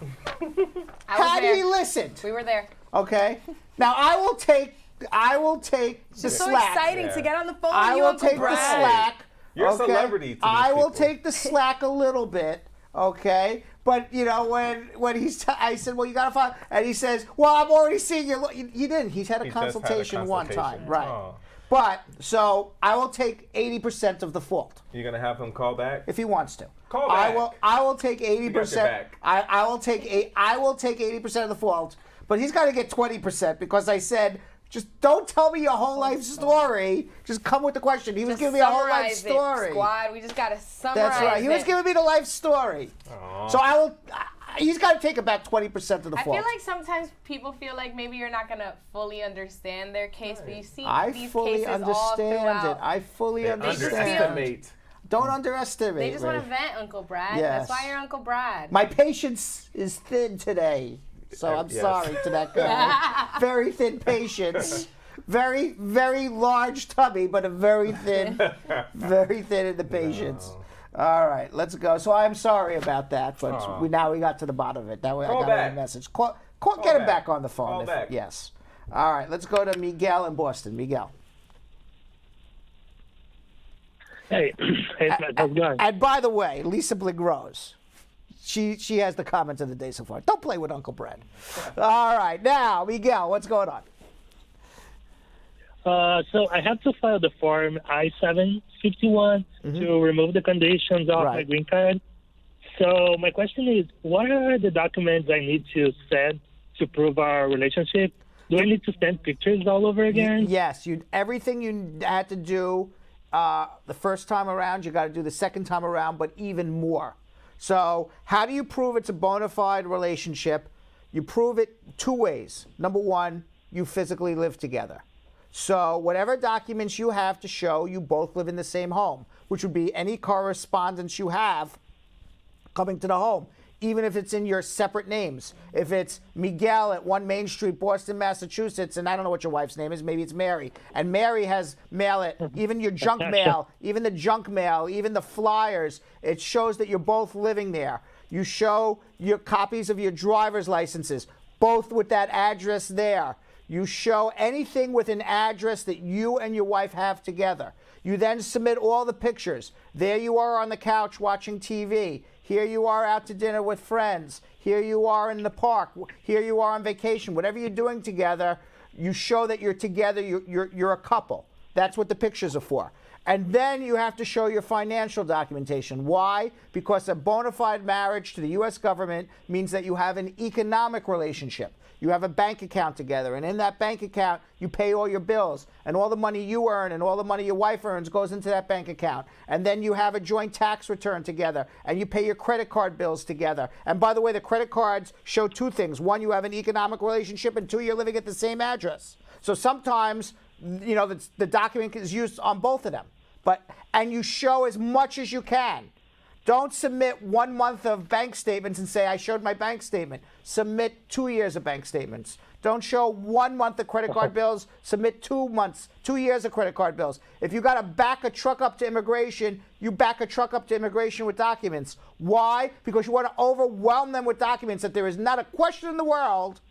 had he listened. We were there. Okay. Now I will take It's the just so slack. exciting to get on the phone I with you, will Uncle take the Brad. slack. You're a okay? celebrity to these I will people. take the slack a little bit. Okay. But you know when I said, well, you gotta find, and he says, well, I'm already seeing you. You didn't. He's had a He just had a consultation one time, consultation. right? Oh. But, so, I will take 80% of the fault. You're going to have him call back? If he wants to. Call back. I will take 80%. We got your back. I will take 80% of the fault, but he's got to get 20% because I said, just don't tell me your whole life story. Just come with the question. He was giving me a whole life story. Squad. We just gotta summarize. That's right. He was giving me the life story. Aww. So I will. He's got to take about 20% of the I fault. feel like sometimes people feel like maybe you're not gonna fully understand their case, but you see I these fully cases all understand throughout. it. I fully understand. Underestimate. Don't underestimate. They just want me. to vent, Uncle Brad. Yes. That's why you're Uncle Brad. My patience is thin today, so I'm Yes. sorry to that guy. Very thin patience. Very, very large tummy, but a very thin in the patience. All right, let's go. So I'm sorry about that, but we got to the bottom of it. That way I got a message. Get him back on the phone. Call back. Yes. All right, let's go to Miguel in Boston. Miguel. Hey, how's it going? And by the way, Lisa Bligros, she has the comment of the day so far. Don't play with Uncle Brad. All right, now Miguel, what's going on? So I have to file the form I-751 to remove the conditions off my green card. So my question is, what are the documents I need to send to prove our relationship? Do I need to send pictures all over again? Yes, everything you had to do the first time around, you got to do the second time around, but even more. So how do you prove it's a bona fide relationship? You prove it two ways. Number one, you physically live together. So whatever documents you have to show you both live in the same home, which would be any correspondence you have coming to the home, even if it's in your separate names. If it's Miguel at 1 Main Street, Boston, Massachusetts, and I don't know what your wife's name is, maybe it's Mary, and Mary has mail it, even your junk mail, even the junk mail, even the flyers, it shows that you're both living there. You show your copies of your driver's licenses, both with that address there. You show anything with an address that you and your wife have together. You then submit all the pictures. There you are on the couch watching TV. Here you are out to dinner with friends. Here you are in the park. Here you are on vacation. Whatever you're doing together, you show that you're together. You're a couple. That's what the pictures are for. And then you have to show your financial documentation. Why? Because a bona fide marriage to the U.S. government means that you have an economic relationship. You have a bank account together, and in that bank account, you pay all your bills, and all the money you earn and all the money your wife earns goes into that bank account. And then you have a joint tax return together, and you pay your credit card bills together. And by the way, the credit cards show two things. One, you have an economic relationship, and two, you're living at the same address. So sometimes, you know, the document is used on both of them. And you show as much as you can. Don't submit 1 month of bank statements and say, I showed my bank statement. Submit 2 years of bank statements. Don't show 1 month of credit card bills. Submit 2 years of credit card bills. If you got to back a truck up to immigration, you back a truck up to immigration with documents. Why? Because you want to overwhelm them with documents that there is not a question in the world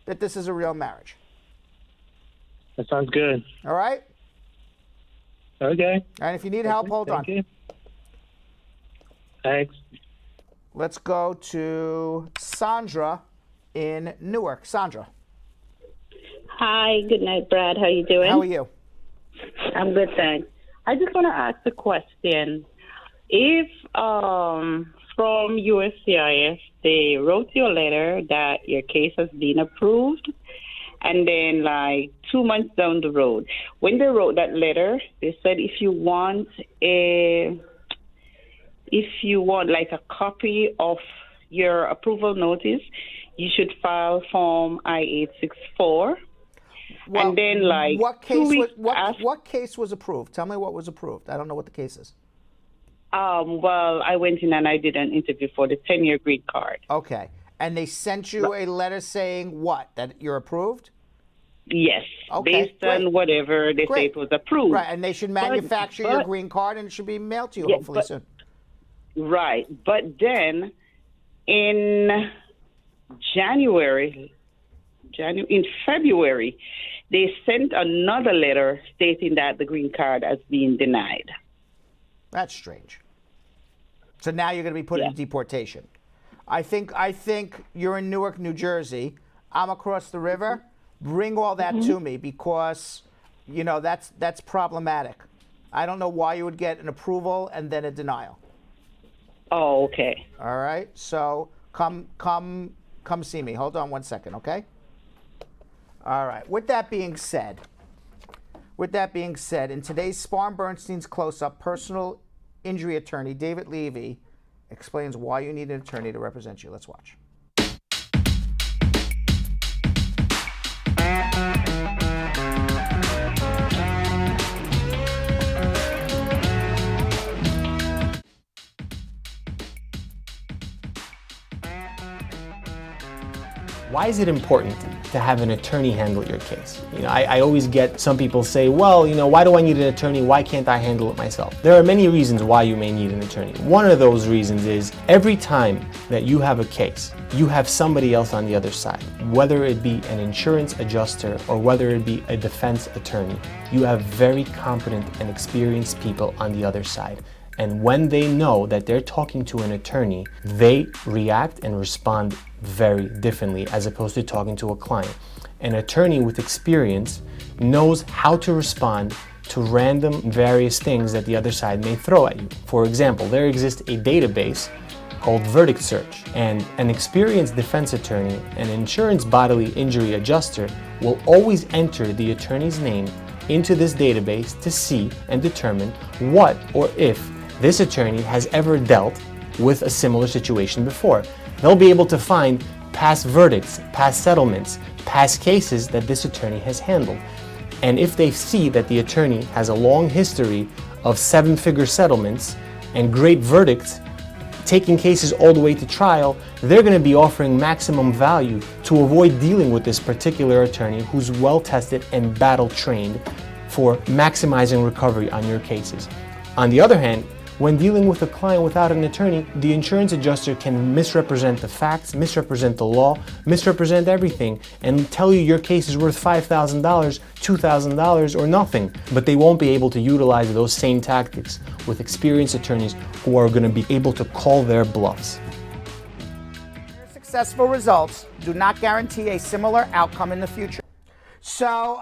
that this is a real marriage. That sounds good. All right? Okay. And if you need help, hold on. You. Thanks. Let's go to Sandra in Newark. Sandra. Hi, good night, Brad. How you doing? How are you? I'm good, thanks. I just want to ask a question. If from USCIS, they wrote you a letter that your case has been approved, and then like 2 months down the road, when they wrote that letter, they said if you want like a copy of your approval notice, you should file Form I-864. Well, and then like what case 2 weeks what case was approved? Tell me what was approved. I don't know what the case is. Well, I went in and I did an interview for the 10-year green card. Okay. And they sent you a letter saying what? That you're approved? Yes. Okay, based on whatever they say it was approved. Right, and they should manufacture your green card and it should be mailed to you hopefully soon. Right. But then in February, they sent another letter stating that the green card has been denied. That's strange. So now you're going to be put in deportation. I think you're in Newark, New Jersey. I'm across the river. Bring all that to me because you know, that's problematic. I don't know why you would get an approval and then a denial. Oh, okay. All right. So come see me. Hold on one second, okay? All right. With that being said, in today's Spar and Bernstein's Close-Up, personal injury attorney David Levy explains why you need an attorney to represent you. Let's watch. Why is it important to have an attorney handle your case? You know, I always get some people say, well, you know, why do I need an attorney? Why can't I handle it myself? There are many reasons why you may need an attorney. One of those reasons is every time that you have a case, you have somebody else on the other side. Whether it be an insurance adjuster or whether it be a defense attorney, you have very competent and experienced people on the other side. And when they know that they're talking to an attorney, they react and respond very differently as opposed to talking to a client. An attorney with experience knows how to respond to random various things that the other side may throw at you. For example, there exists a database called Verdict Search, and an experienced defense attorney, an insurance bodily injury adjuster, will always enter the attorney's name into this database to see and determine what or if this attorney has ever dealt with a similar situation before. They'll be able to find past verdicts, past settlements, past cases that this attorney has handled. And if they see that the attorney has a long history of 7-figure settlements and great verdicts, taking cases all the way to trial, they're going to be offering maximum value to avoid dealing with this particular attorney who's well tested and battle trained for maximizing recovery on your cases. On the other hand, when dealing with a client without an attorney, the insurance adjuster can misrepresent the facts, misrepresent the law, misrepresent everything, and tell you your case is worth $5,000, $2,000, or nothing. But they won't be able to utilize those same tactics with experienced attorneys who are going to be able to call their bluffs. Successful results do not guarantee a similar outcome in the future. So,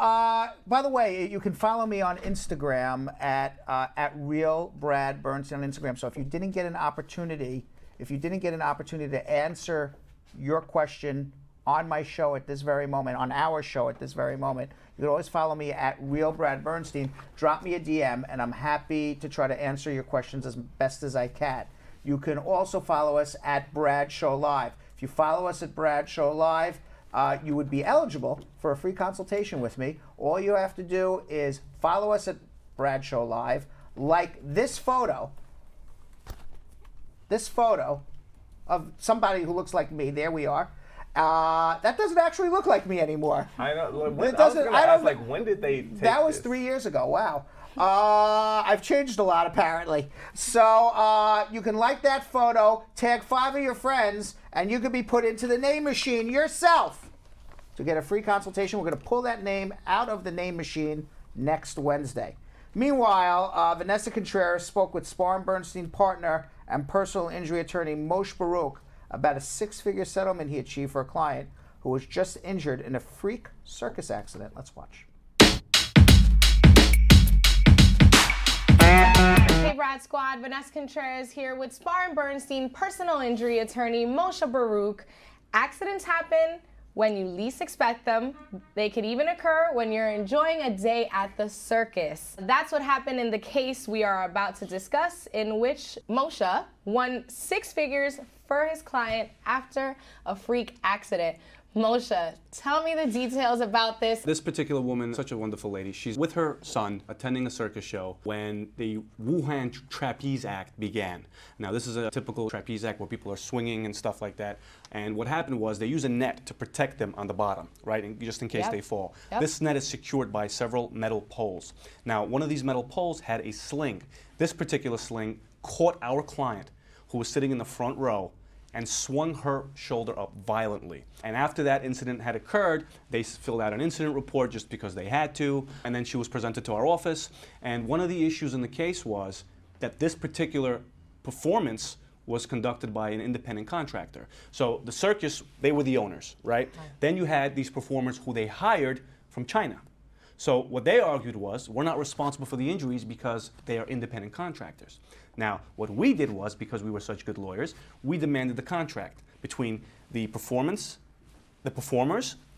by the way, you can follow me on Instagram at Real Brad Bernstein on Instagram. So if you didn't get an opportunity, to answer your question on my show at this very moment, on our show at this very moment, you can always follow me at Real Brad Bernstein. Drop me a DM, and I'm happy to try to answer your questions as best as I can. You can also follow us at Brad Show Live. If you follow us at Brad Show Live, you would be eligible for a free consultation with me. All you have to do is follow us at Brad Show Live, like this photo of somebody who looks like me. There we are. That doesn't actually look like me anymore. I know. When did they take That was 3 years ago. Wow. I've changed a lot, apparently. So you can like that photo, tag 5 of your friends, and you can be put into the name machine yourself to get a free consultation. We're going to pull that name out of the name machine next Wednesday. Meanwhile, Vanessa Contreras spoke with Spar and Bernstein partner and personal injury attorney Moshe Baruch about a 6-figure settlement he achieved for a client who was just injured in a freak circus accident. Let's watch. Hey Brad Squad, Vanessa Contreras here with Spar and Bernstein personal injury attorney Moshe Baruch. Accidents happen when you least expect them. They could even occur when you're enjoying a day at the circus. That's what happened in the case we are about to discuss, in which Moshe won 6 figures for his client after a freak accident. Moshe, tell me the details about this. This particular woman, such a wonderful lady, she's with her son attending a circus show when the Wuhan Trapeze Act began. Now, this is a typical trapeze act where people are swinging and stuff like that. And what happened was they use a net to protect them on the bottom, right, and just in case they fall. This net is secured by several metal poles. Now, one of these metal poles had a sling. This particular sling caught our client, who was sitting in the front row, and swung her shoulder up violently. And after that incident had occurred, they filled out an incident report just because they had to, and then she was presented to our office. And one of the issues in the case was that this particular performance was conducted by an independent contractor. So the circus, they were the owners, right? Then you had these performers who they hired from China. So what they argued was, we're not responsible for the injuries because they are independent contractors. Now, what we did was, because we were such good lawyers, we demanded the contract between the performers,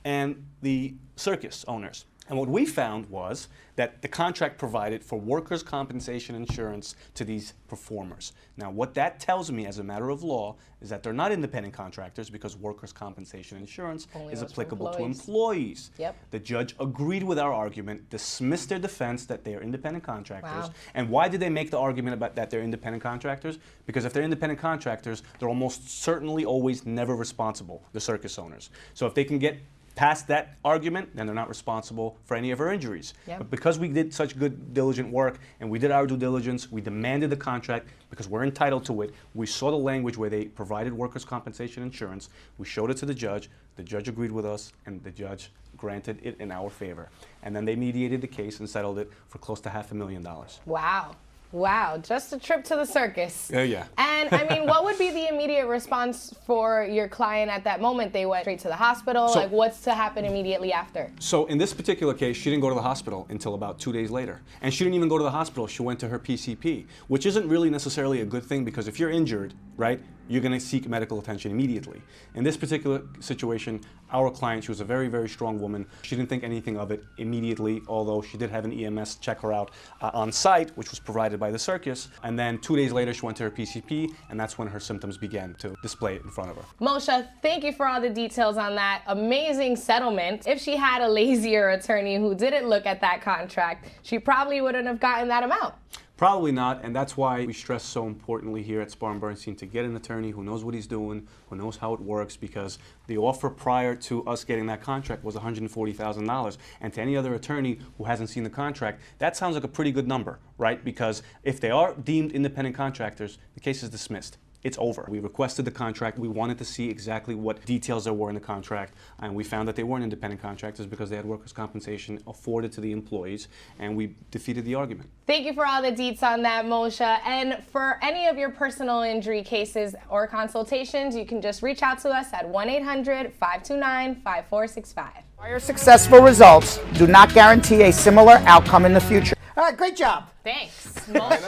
and the circus owners. And what we found was that the contract provided for workers' compensation insurance to these performers. Now, what that tells me as a matter of law is that they're not independent contractors because workers' compensation insurance is applicable to employees. Yep. The judge agreed with our argument, dismissed their defense that they are independent contractors. Wow. And why did they make the argument about that they're independent contractors? Because if they're independent contractors, they're almost certainly always never responsible, the circus owners. So if they can get past that argument, then they're not responsible for any of her injuries. Yep. But because we did such good, diligent work, and we did our due diligence, we demanded the contract because we're entitled to it. We saw the language where they provided workers' compensation insurance. We showed it to the judge agreed with us, and the judge granted it in our favor. And then they mediated the case and settled it for close to $500,000. Wow. Wow, just a trip to the circus. Yeah. And I mean, what would be the immediate response for your client at that moment? They went straight to the hospital? So- like, what's to happen immediately after? So in this particular case, she didn't go to the hospital until about 2 days later. And she didn't even go to the hospital. She went to her PCP, which isn't really necessarily a good thing because if you're injured, right, you're going to seek medical attention immediately. In this particular situation, our client, she was a very, very strong woman. She didn't think anything of it immediately, although she did have an EMS check her out on site, which was provided by the circus. And then 2 days later, she went to her PCP, and that's when her symptoms began to display in front of her. Moshe, thank you for all the details on that amazing settlement. If she had a lazier attorney who didn't look at that contract, she probably wouldn't have gotten that amount. Probably not, and that's why we stress so importantly here at Spar & Bernstein to get an attorney who knows what he's doing, who knows how it works, because the offer prior to us getting that contract was $140,000. And to any other attorney who hasn't seen the contract, that sounds like a pretty good number, right? Because if they are deemed independent contractors, the case is dismissed. It's over. We requested the contract. We wanted to see exactly what details there were in the contract, and we found that they weren't independent contractors because they had workers' compensation afforded to the employees, and we defeated the argument. Thank you for all the deets on that, Moshe. And for any of your personal injury cases or consultations, you can just reach out to us at 1-800-529-5465. Prior successful results do not guarantee a similar outcome in the future. All right, great job. Thanks. Moshe's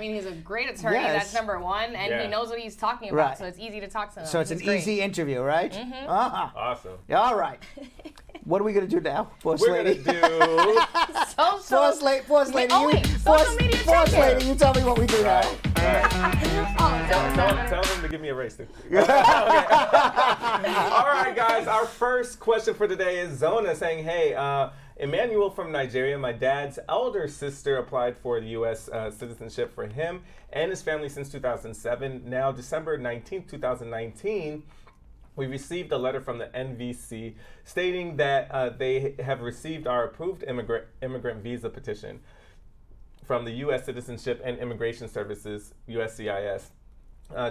he's a great attorney. Yes. That's number one, and he knows what he's talking about, Right. so it's easy to talk to him. So it's an easy interview, right? Mm-hmm. Uh-huh. Awesome. Yeah, all right. What are we going to do now, boss We're lady? going to do... Boss lady, social media boss check-in. lady, you tell me what we do now. Tell them to give me a raise, too. Okay. All right, guys. Our first question for today is Zona saying, hey, Emmanuel from Nigeria, my dad's elder sister applied for the U.S. citizenship for him and his family since 2007. Now, December 19, 2019, we received a letter from the NVC stating that they have received our approved immigrant visa petition from the U.S. Citizenship and Immigration Services, USCIS,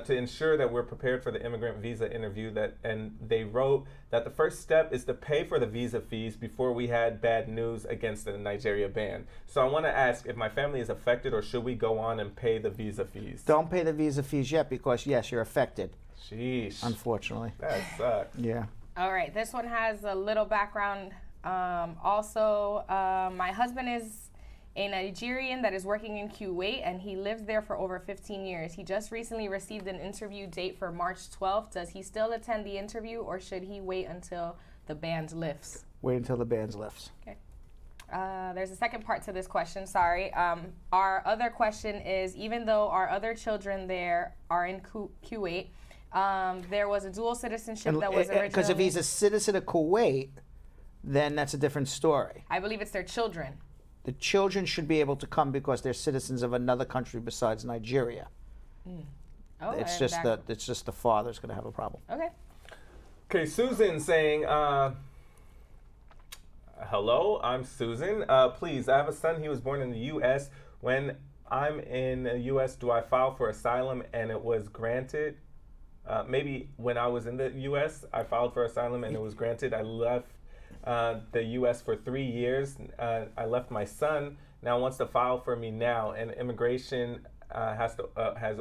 to ensure that we're prepared for the immigrant visa interview. And they wrote that the first step is to pay for the visa fees before we had bad news against the Nigeria ban. So I want to ask if my family is affected, or should we go on and pay the visa fees? Don't pay the visa fees yet because, yes, you're affected. Sheesh. Unfortunately. That sucks. Yeah. All right, this one has a little background. My husband is a Nigerian that is working in Kuwait, and he lives there for over 15 years. He just recently received an interview date for March 12th. Does he still attend the interview, or should he wait until the ban lifts? Wait until the ban lifts. Okay. There's a second part to this question, sorry. Our other question is, even though our other children there are in Kuwait, there was a dual citizenship that was originally... Because if he's a citizen of Kuwait, then that's a different story. I believe it's their children. The children should be able to come because they're citizens of another country besides Nigeria. Oh, It's just the father's going to have a problem. Okay. Okay, Susan saying, hello, I'm Susan. Please, I have a son. He was born in the U.S. When I'm in the U.S., do I file for asylum and it was granted? Maybe when I was in the U.S., I filed for asylum and it was granted. I left the U.S. for 3 years. I left my son. Now wants to file for me now, and immigration has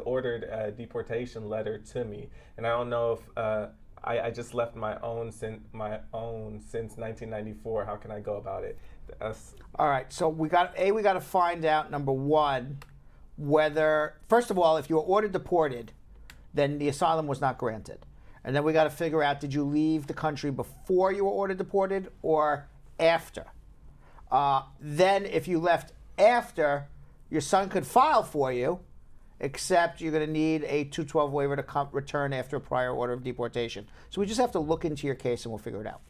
ordered a deportation letter to me. And I don't know if I just left my own since 1994. How can I go about it? All right, so we got to find out, number one, whether, first of all, if you were ordered deported, then the asylum was not granted. And then we got to figure out, did you leave the country before you were ordered deported or after? Then if you left after, your son could file for you, except you're going to need a 212 waiver to return after a prior order of deportation. So we just have to look into your case and we'll figure it out.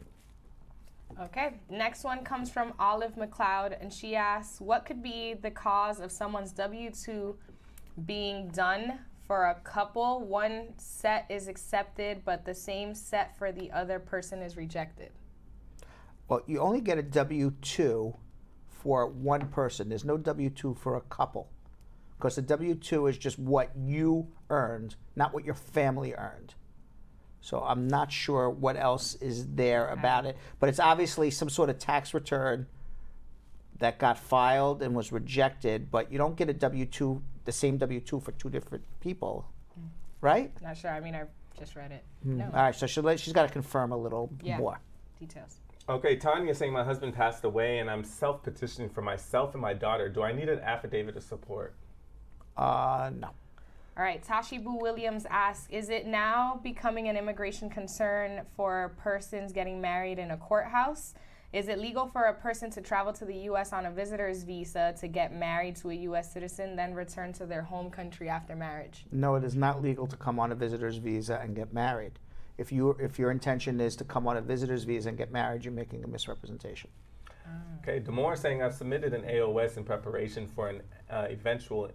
Okay, next one comes from Olive McLeod, and she asks, what could be the cause of someone's W-2 being done for a couple? One set is accepted, but the same set for the other person is rejected. Well, you only get a W-2 for one person. There's no W-2 for a couple, because the W-2 is just what you earned, not what your family earned. So I'm not sure what else is there about it, but it's obviously some sort of tax return that got filed and was rejected, but you don't get a W-2, the same W-2 for two different people, right? Not sure. I mean, I just read it. Mm. No. All right, so she's got to confirm a little more. Details. Okay, Tanya saying my husband passed away and I'm self-petitioning for myself and my daughter. Do I need an affidavit of support? No. All right, Tashi Boo Williams asks, is it now becoming an immigration concern for persons getting married in a courthouse? Is it legal for a person to travel to the U.S. on a visitor's visa to get married to a U.S. citizen, then return to their home country after marriage? No, it is not legal to come on a visitor's visa and get married. If your intention is to come on a visitor's visa and get married, you're making a misrepresentation. Okay, Demore saying I've submitted an AOS in preparation for an eventual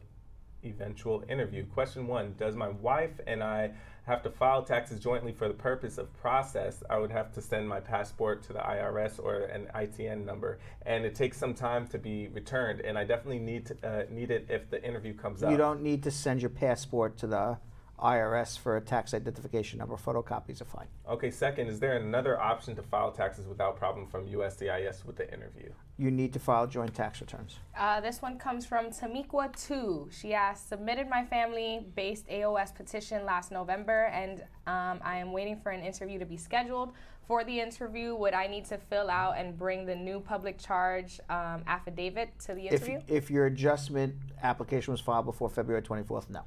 interview. Question 1, does my wife and I have to file taxes jointly for the purpose of process? I would have to send my passport to the IRS or an ITN number, and it takes some time to be returned, and I definitely need it if the interview comes up. You don't need to send your passport to the IRS for a tax identification number. Photocopies are fine. Okay, second, is there another option to file taxes without problem from USCIS with the interview? You need to file joint tax returns. This one comes from Tamiqua2. She asks, submitted my family-based AOS petition last November, and I am waiting for an interview to be scheduled. For the interview, would I need to fill out and bring the new public charge affidavit to the interview? If your adjustment application was filed before February 24th, no.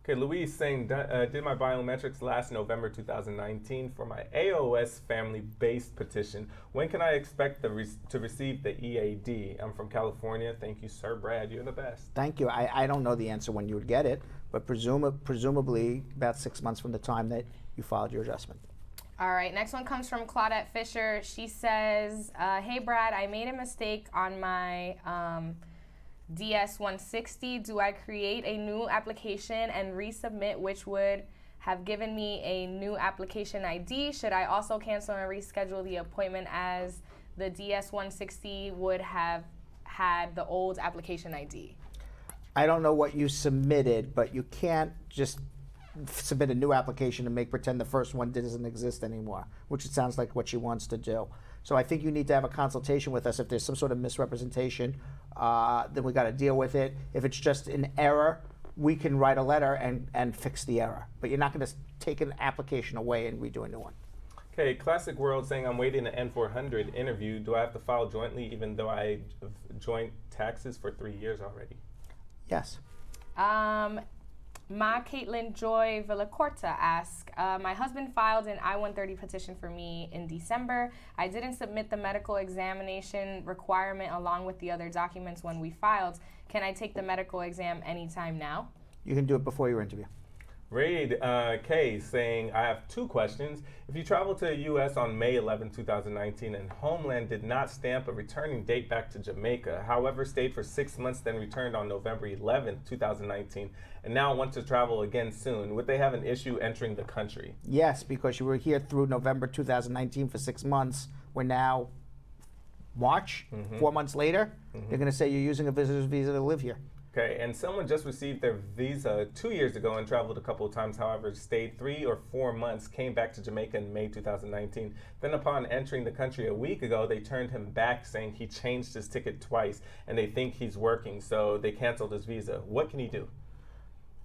Okay, Louise saying, did my biometrics last November 2019 for my AOS family-based petition? When can I expect to receive the EAD? I'm from California. Thank you, Sir Brad. You're the best. Thank you. I don't know the answer when you would get it, but presumably about 6 months from the time that you filed your adjustment. All right, next one comes from Claudette Fisher. She says, hey, Brad, I made a mistake on my DS-160. Do I create a new application and resubmit, which would have given me a new application ID? Should I also cancel and reschedule the appointment as the DS-160 would have had the old application ID? I don't know what you submitted, but you can't just submit a new application and pretend the first one doesn't exist anymore, which it sounds like what she wants to do. So I think you need to have a consultation with us. If there's some sort of misrepresentation, then we got to deal with it. If it's just an error, we can write a letter and fix the error. But you're not going to take an application away and redo a new one. Okay, Classic World saying I'm waiting an N400 interview. Do I have to file jointly even though I joint taxes for 3 years already? Yes. Ma Caitlin Joy Villacorta asks, my husband filed an I-130 petition for me in December. I didn't submit the medical examination requirement along with the other documents when we filed. Can I take the medical exam anytime now? You can do it before your interview. Raid K saying, I have 2 questions. If you traveled to the U.S. on May 11, 2019, and Homeland did not stamp a returning date back to Jamaica, however, stayed for 6 months, then returned on November 11, 2019, and now want to travel again soon, would they have an issue entering the country? Yes, because you were here through November 2019 for 6 months. We're now March, 4 months later. They're going to say you're using a visitor's visa to live here. Okay, and someone just received their visa 2 years ago and traveled a couple of times, however, stayed 3 or 4 months, came back to Jamaica in May 2019. Then upon entering the country a week ago, they turned him back saying he changed his ticket twice and they think he's working, so they canceled his visa. What can he do?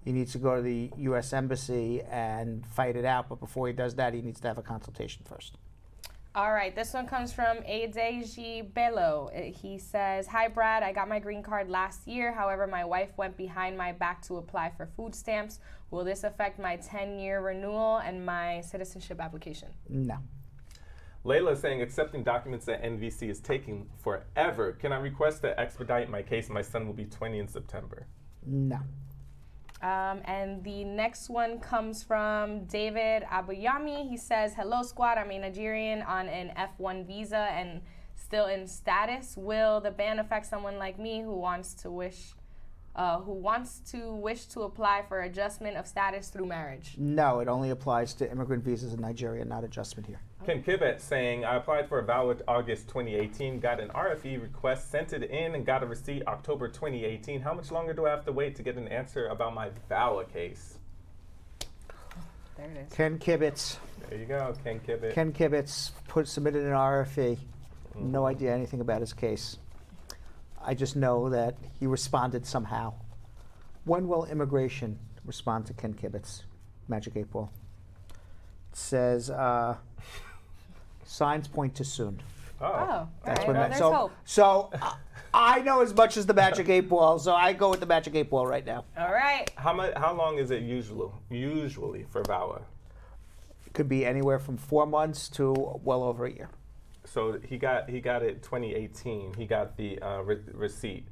he needs to go to the U.S. Embassy and fight it out. But before he does that, he needs to have a consultation first. All right, this one comes from Adeji Bello. He says, "Hi, Brad. I got my green card last year. However, my wife went behind my back to apply for food stamps. Will this affect my 10-year renewal and my citizenship application?" No. Layla is saying accepting documents at NVC is taking forever. Can I request to expedite my case? My son will be 20 in September. No. And the next one comes from David Abuyami. He says, "Hello, squad. I'm a Nigerian on an F1 visa and still in status. Will the ban affect someone like me who wants to wish to apply for adjustment of status through marriage?" No, it only applies to immigrant visas in Nigeria, not adjustment here. Ken Kibet saying, I applied for a VAWA August 2018, got an RFE request, sent it in, and got a receipt October 2018. How much longer do I have to wait to get an answer about my VAWA case? There it is. Ken Kibitz. There you go, Ken Kibet. Ken Kibitz submitted an RFE. No idea anything about his case. I just know that he responded somehow. When will immigration respond to Ken Kibitz? Magic 8 Ball. It says, signs point to soon. Oh, That's all what right. ma- Well, there's hope. So I know as much as the Magic 8 Ball, so I go with the Magic 8 Ball right now. All right. How long is it usually for VAWA? It could be anywhere from 4 months to well over a year. So he got it 2018. He got the receipt.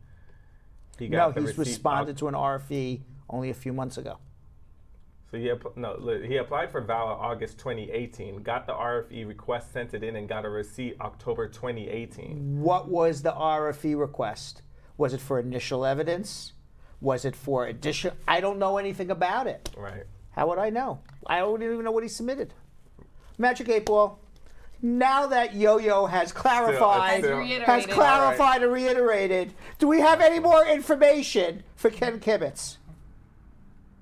He's responded to an RFE only a few months ago. So he applied for VAWA August 2018, got the RFE request, sent it in, and got a receipt October 2018. What was the RFE request? Was it for initial evidence? Was it for addition? I don't know anything about it. Right. How would I know? I don't even know what he submitted. Magic 8 Ball. Now that Yo-Yo has clarified, and reiterated, do we have any more information for Ken Kibitz?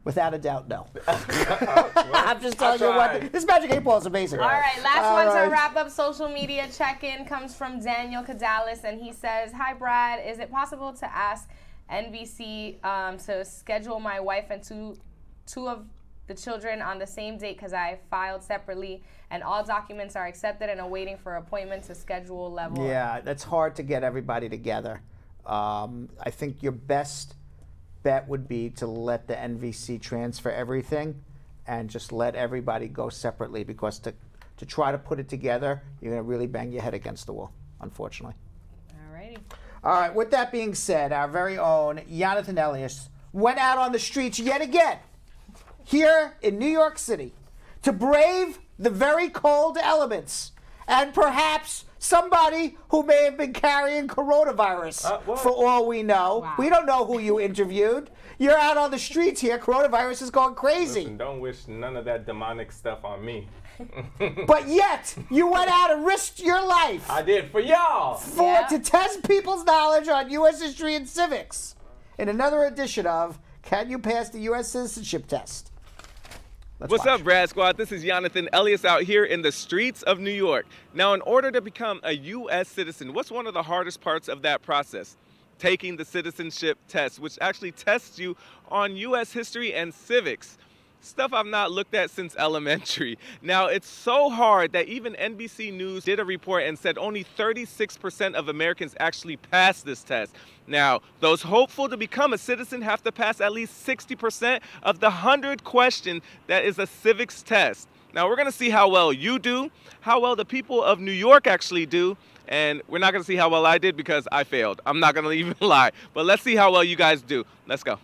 Without a doubt, no. I'm just telling you what. This Magic 8 Ball is amazing. All right, last one to wrap up social media check-in comes from Daniel Cadalis, and he says, "Hi, Brad. Is it possible to ask NVC to schedule my wife and two of the children on the same date because I filed separately and all documents are accepted and awaiting for appointment to schedule level?" Yeah, that's hard to get everybody together. I think your best bet would be to let the NVC transfer everything and just let everybody go separately, because to try to put it together, you're going to really bang your head against the wall, unfortunately. Alrighty. All right, with that being said, our very own Yonathan Elias went out on the streets yet again here in New York City to brave the very cold elements and perhaps somebody who may have been carrying coronavirus for all we know. Wow. We don't know who you interviewed. You're out on the streets here. Coronavirus is going crazy. Listen, don't wish none of that demonic stuff on me. But yet, you went out and risked your life. I did, for y'all. To test people's knowledge on U.S. history and civics in another edition of Can You Pass the U.S. Citizenship Test? What's up, Brad Squad? This is Yonathan Elias out here in the streets of New York. Now, in order to become a U.S. citizen, what's one of the hardest parts of that process? Taking the citizenship test, which actually tests you on U.S. history and civics. Stuff I've not looked at since elementary. Now, it's so hard that even NBC News did a report and said only 36% of Americans actually pass this test. Now, those hopeful to become a citizen have to pass at least 60% of the 100 question that is a civics test. Now, we're going to see how well you do, how well the people of New York actually do, and we're not going to see how well I did because I failed. I'm not going to even lie. But let's see how well you guys do. Let's go.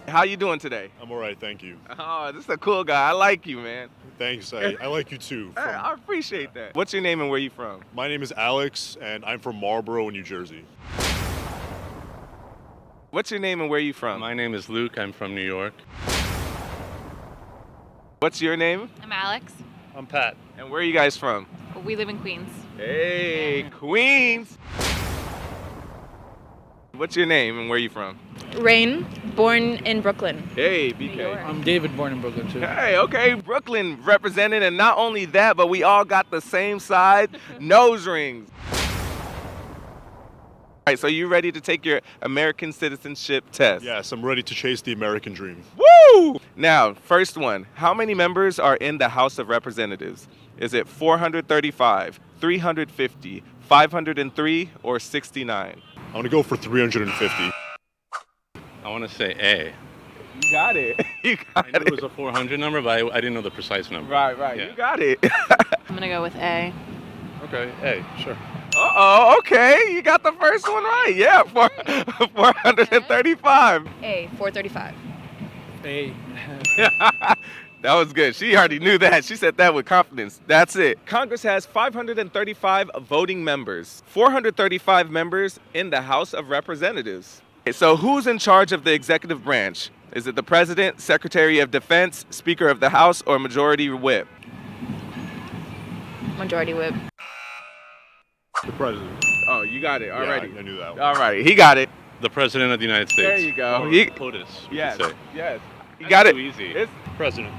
How you doing today? I'm all right, thank you. Oh, this is a cool guy. I like you, man. Thanks. I like you too. I appreciate that. What's your name and where you from? My name is Alex, and I'm from Marlboro, New Jersey. What's your name and where you from? My name is Luke. I'm from New York. What's your name? I'm Alex. I'm Pat. And where are you guys from? We live in Queens. Hey, Queens. What's your name and where are you from? Rain, born in Brooklyn. Hey, BK. I'm David, born in Brooklyn too. Hey, okay, Brooklyn represented, and not only that, but we all got the same side nose rings. All right, so you ready to take your American citizenship test? Yes, I'm ready to chase the American dream. Woo! Now, first one, how many members are in the House of Representatives? Is it 435, 350, 503, or 69? I'm going to go for 350. I want to say A. You got it. You got I knew it was a 400 number, but I didn't know the precise number. Right. Yeah. You got it. I'm gonna go with A. Okay, A, sure. Uh-oh, okay. You got the first one right. Yeah, 435. A, 435. A. That was good. She already knew that. She said that with confidence. That's it. Congress has 535 voting members, 435 members in the House of Representatives. So who's in charge of the executive branch? Is it the President, Secretary of Defense, Speaker of the House, or Majority Whip? Majority Whip. The President. Oh, you got it already. Yeah, I knew that one. All right, he got it. The President of the United States. There you go. Or He- POTUS, we Yes, could say. yes. You That's got it. too easy. It's President.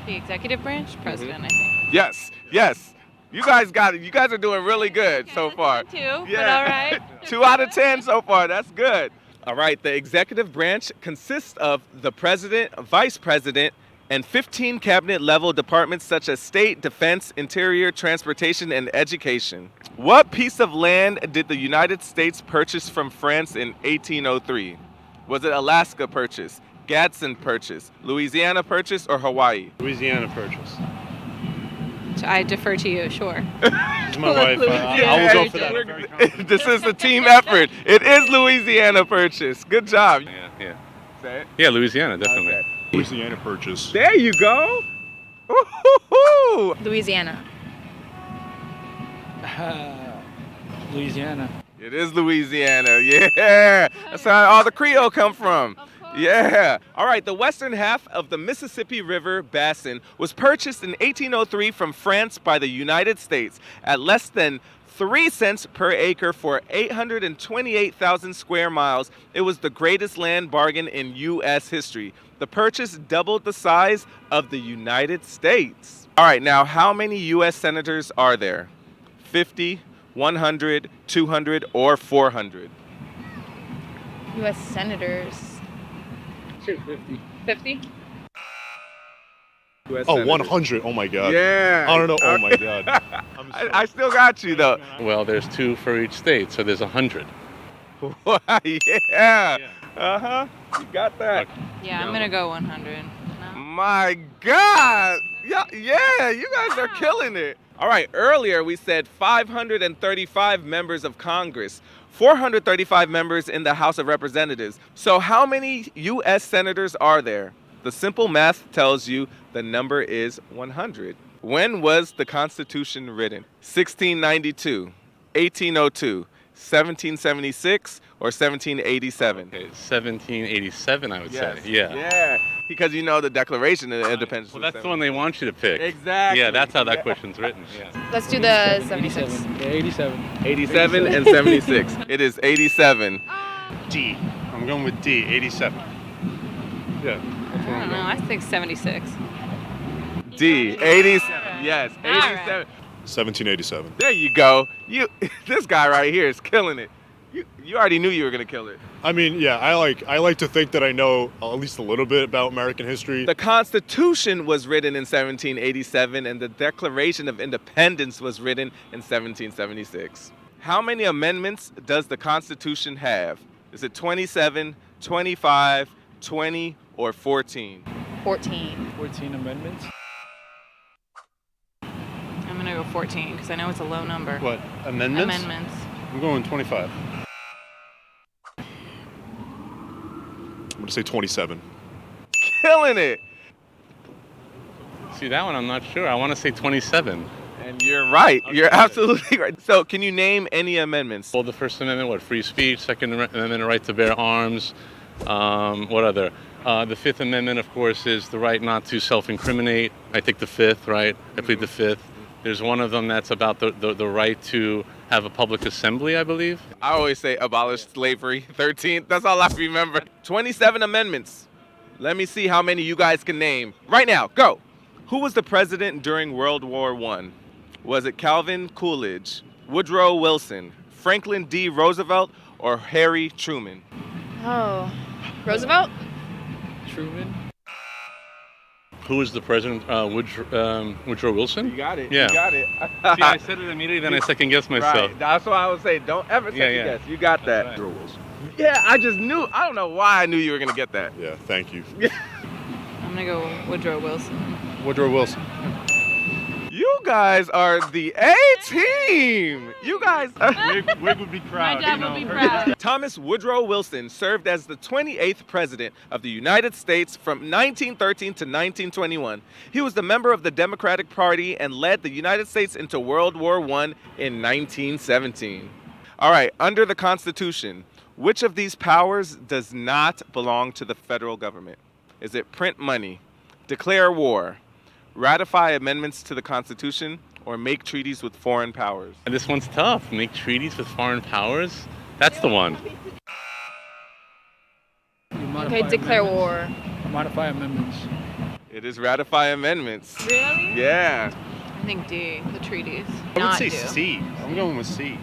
The executive branch? President, I think. yes, yes. You guys got it. You guys are doing really good so far. But all right. 2 out of 10 so far. That's good. All right, the executive branch consists of the president, vice president, and 15 cabinet-level departments such as state, defense, interior, transportation, and education. What piece of land did the United States purchase from France in 1803? Was it Alaska Purchase, Gadsden Purchase, Louisiana Purchase, or Hawaii? Louisiana Purchase. I defer to you, sure. She's my wife. I will go for that. I'm very confident. This is a team effort. It is Louisiana Purchase. Good job. Yeah. Say it. Yeah, Louisiana, definitely. Okay. Louisiana Purchase. There you go. Woo-hoo-hoo. Louisiana. Louisiana. It is Louisiana. Yeah. That's how all the Creole come from. Yeah. All right. The western half of the Mississippi River basin was purchased in 1803 from France by the United States at less than 3 cents per acre for 828,000 square miles. It was the greatest land bargain in U.S. history. The purchase doubled the size of the United States. All right. Now, how many U.S. senators are there? 50, 100, 200, or 400? U.S. senators. 50. 50? US Oh, senators. 100. Oh, my God. Yeah. I don't know. Oh, my God. I still got you, though. Well, there's 2 for each state, so there's 100. Yeah. Uh-huh. You got that. Yeah, I'm gonna go 100. My God. Yeah, you guys are killing it. All right, earlier we said 535 members of Congress, 435 members in the House of Representatives. So how many U.S. senators are there? The simple math tells you the number is 100. When was the Constitution written? 1692, 1802, 1776, or 1787? Okay, 1787, I would Yes. say. Yeah. Yeah, because you know the Declaration of Independence. Well, that's the one they want you to pick. Exactly. Yeah, that's how that question's written. Yeah. Let's do the 76. 87. 87 and 76. It is 87. D. I'm going with D. 87. Yeah. I don't know. I think 76. D. 87. Yes, 87. 1787. There you go. This guy right here is killing it. You already knew you were gonna kill it. I mean, yeah, I like to think that I know at least a little bit about American history. The Constitution was written in 1787, and the Declaration of Independence was written in 1776. How many amendments does the Constitution have? Is it 27, 25, 20, or 14? 14. 14 amendments. I'm gonna go 14 because I know it's a low number. What, amendments? Amendments. I'm going 25. I'm going to say 27. Killing it. See, that one I'm not sure. I want to say 27. And you're right. You're absolutely right. So can you name any amendments? Well, the First Amendment, what, free speech. Second Amendment, right to bear arms. What other? The Fifth Amendment, of course, is the right not to self-incriminate. I take the Fifth, right? I plead the Fifth. There's one of them that's about the right to have a public assembly, I believe. I always say abolish slavery. 13th, that's all I remember. 27 amendments. Let me see how many you guys can name. Right now, go. Who was the president during World War I? Was it Calvin Coolidge, Woodrow Wilson, Franklin D. Roosevelt, or Harry Truman? Oh, Roosevelt? Truman. Who was the president? Woodrow Wilson? You got it. Yeah. You got it. See, I said it immediately, then I second guessed myself. Right. That's why I would say don't ever second guess. You got that. Woodrow Wilson. Yeah, I just knew. I don't know why I knew you were going to get that. Yeah, thank you. I'm gonna go Woodrow Wilson. Woodrow Wilson. You guys are the A team. You guys. Wig would be proud. My dad would be proud. Thomas Woodrow Wilson served as the 28th president of the United States from 1913 to 1921. He was the member of the Democratic Party and led the United States into World War I in 1917. All right, under the Constitution, which of these powers does not belong to the federal government? Is it print money, declare war, ratify amendments to the Constitution, or make treaties with foreign powers? And this one's tough. Make treaties with foreign powers? That's the one. Okay, declare war. Modify amendments. It is ratify amendments. Really? Yeah. I think D, the treaties. I would Not say do. C. I'm going with C.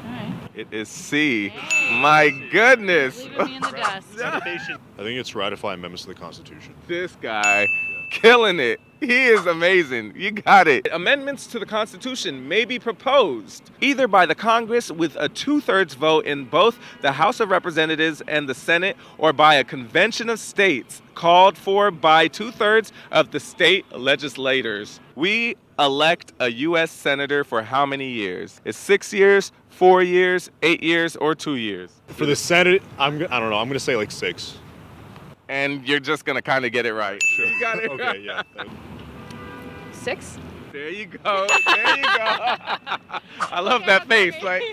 It is C. My goodness. Leaving me in the dust. I think it's ratify amendments to the Constitution. This guy, killing it. He is amazing. You got it. Amendments to the Constitution may be proposed either by the Congress with a 2/3 vote in both the House of Representatives and the Senate, or by a convention of states called for by 2/3 of the state legislators. We elect a U.S. senator for how many years? Is 6 years, 4 years, 8 years, or 2 years? For the Senate, I don't know. I'm going to say like 6. And you're just going to kind of get it right. Sure. You got it Okay, right. yeah. 6? There you go. There you go. I love that face. Like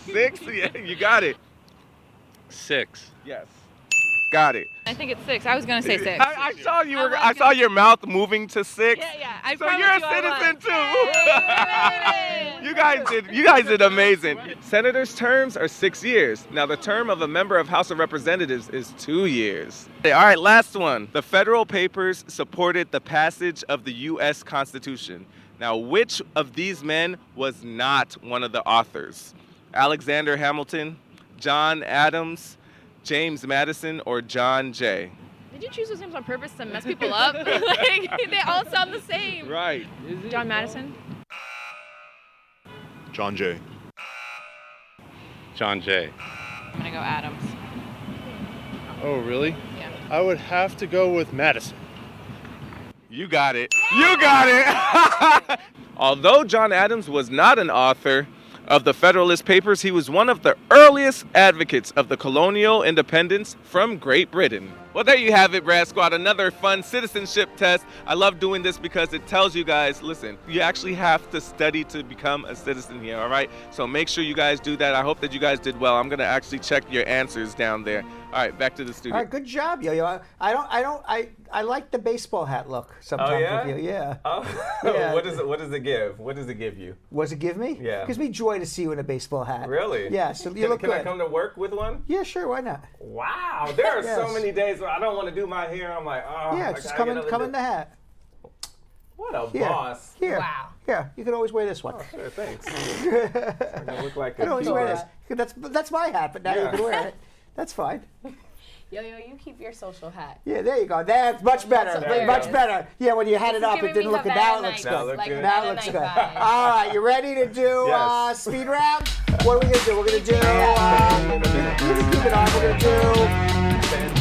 6? Yeah, you got it. 6. Yes. Got it. I think it's 6. I was gonna say 6. I saw you were. I saw your mouth moving to 6. Yeah. I So promise you're a you I citizen too. You guys did amazing. Senators' terms are 6 years. Now the term of a member of House of Representatives is 2 years. All right, last one. The federal papers supported the passage of the U.S. Constitution. Now, which of these men was not one of the authors? Alexander Hamilton, John Adams, James Madison, or John Jay? Did you choose those names on purpose to mess people up? Like, they all sound the same. Right. John Madison? John Jay. John Jay. I'm gonna go Adams. Oh, really? Yeah. I would have to go with Madison. You got it. You got it. Although John Adams was not an author of the Federalist Papers, he was one of the earliest advocates of the colonial independence from Great Britain. Well, there you have it, Brad Squad. Another fun citizenship test. I love doing this because it tells you guys, listen, you actually have to study to become a citizen here, all right? So make sure you guys do that. I hope that you guys did well. I'm going to actually check your answers down there. All right, back to the studio. All right, good job, Yo-Yo. I like the baseball hat look sometimes with you. Yeah. Oh. Yeah. What does it give? What does it give you? What does it give me? Yeah. It gives me joy to see you in a baseball hat. Really? Yeah, so you look Can good. I come to work with one? Yeah, sure, why not? Wow, there are so Yes. many days where I don't want to do my hair. I'm like, oh. Yeah, I just gotta come in the hat. What a Here. boss. Here. Wow. Here, you can always wear this one. Oh, sure, thanks. I'm gonna look like You can always wear this. diva. That's my hat, but now you can wear it. That's fine. Yo-Yo, you keep your social hat. Yeah, there you go. That's much better. That's Much hilarious. better. Yeah, when you had it This is up, it giving didn't me look good. Havana Now it looks night good. vibes, like good. Now it Havana looks night good. vibes. All right, you ready to do Yes. speed round? What are we gonna do? We're gonna do. You can keep it on. We're gonna do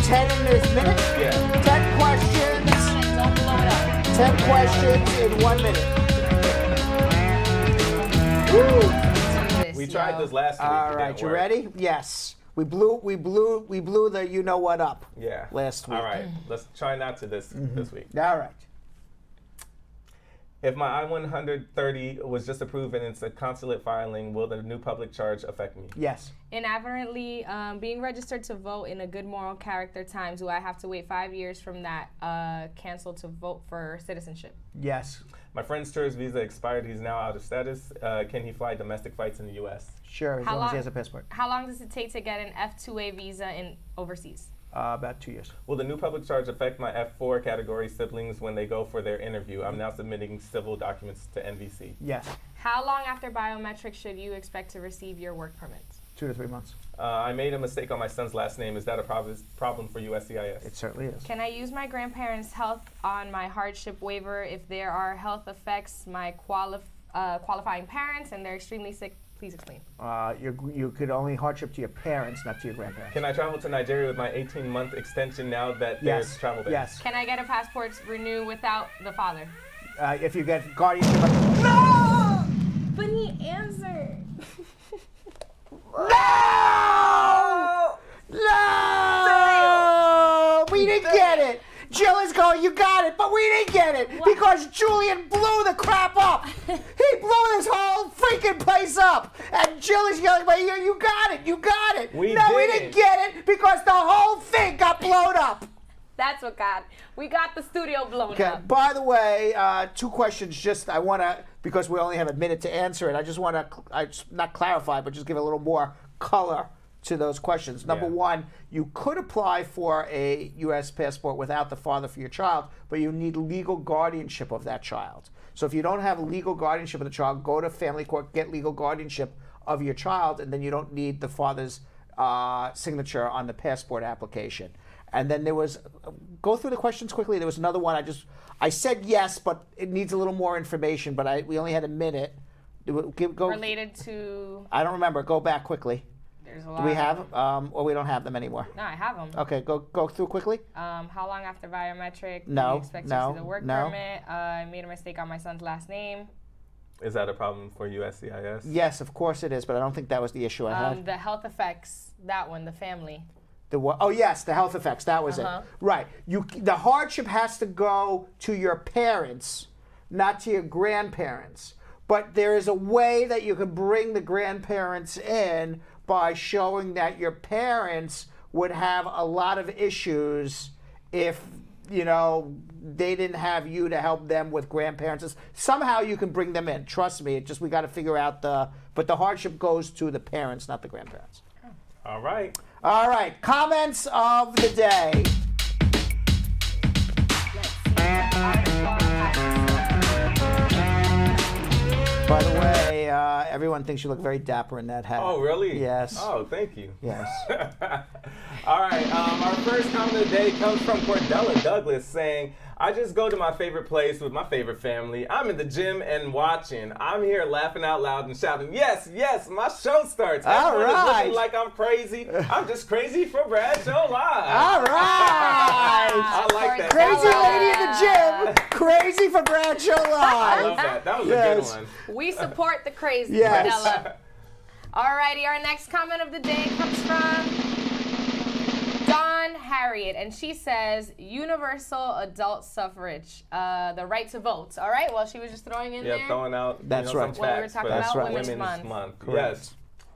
10 in this minute. Yeah. 10 questions. Don't blow it up. 10 questions in 1 minute. Woo! We tried this last week. All It right, didn't you work. ready? Yes. We blew the you know what up. Yeah. Last week. All right. Let's try not to this week. All right. If my I-130 was just approved and it's a consulate filing, will the new public charge affect me? Yes. Inadvertently being registered to vote in a good moral character time, do I have to wait 5 years from that cancel to vote for citizenship? Yes. My friend's tourist visa expired. He's now out of status. Can he fly domestic flights in the U.S.? Sure, as long as he has a passport. How long does it take to get an F2A visa in overseas? About 2 years. Will the new public charge affect my F4 category siblings when they go for their interview? I'm now submitting civil documents to NVC. Yes. How long after biometrics should you expect to receive your work permit? 2 to 3 months. I made a mistake on my son's last name. Is that a problem for USCIS? It certainly is. Can I use my grandparents' health on my hardship waiver if there are health effects my qualifying parents and they're extremely sick? Please explain. You could only hardship to your parents, not to your grandparents. Can I travel to Nigeria with my 18-month extension now that there's travel ban? Yes. Can I get a passport renew without the father? If you get guardianship. No! But he answered. No! No! We didn't get it. Jill is going, you got it, but we didn't get it because Julian blew the crap up. He blew this whole freaking place up. And Jill is yelling, but you got it, you got it. We didn't get it because the whole thing got blown up. That's what got. We got the studio blown up. By the way, 2 questions. I want to, because we only have a minute to answer it, I just want to, not clarify, but just give a little more color to those questions. Number one, you could apply for a U.S. passport without the father for your child, but you need legal guardianship of that child. So if you don't have legal guardianship of the child, go to family court, get legal guardianship of your child, and then you don't need the father's signature on the passport application. And then there was, go through the questions quickly. There was another one. I said yes, but it needs a little more information, but we only had a minute. Go, related to? I don't remember. Go back quickly. There's a lot. Do we have, or we don't have them anymore? No, I have them. Okay, go through quickly. How long after biometric do No, you expect no, to see the work no. permit? I made a mistake on my son's last name. Is that a problem for USCIS? Yes, of course it is, but I don't think that was the issue I had. The health effects, that one, the family. The what? Oh yes, the health effects. That was it. Right. The hardship has to go to your parents, not to your grandparents. But there is a way that you can bring the grandparents in by showing that your parents would have a lot of issues if, they didn't have you to help them with grandparents. Somehow you can bring them in. Trust me. We got to figure out but the hardship goes to the parents, not the grandparents. All right. All right. Comments of the day. By the way, everyone thinks you look very dapper in that hat. Oh, really? Yes. Oh, thank you. Yes. All right. Our first comment of the day comes from Cordella Douglas saying, I just go to my favorite place with my favorite family. I'm in the gym and watching. I'm here laughing out loud and shouting, yes, yes, my show starts. Everyone is looking like I'm crazy. I'm just crazy for Bradshaw Live. All right. I like that. Crazy lady in the gym. Crazy for Bradshaw Live. I love that. That was a good one. We support the crazy, Yes. Cordella. Alrighty, our next comment of the day comes from Dawn Harriet, and she says, universal adult suffrage, the right to vote. All right, well, she was just throwing in there. Yeah, throwing out That's right. some When we were facts talking for about Women's Month. Yes.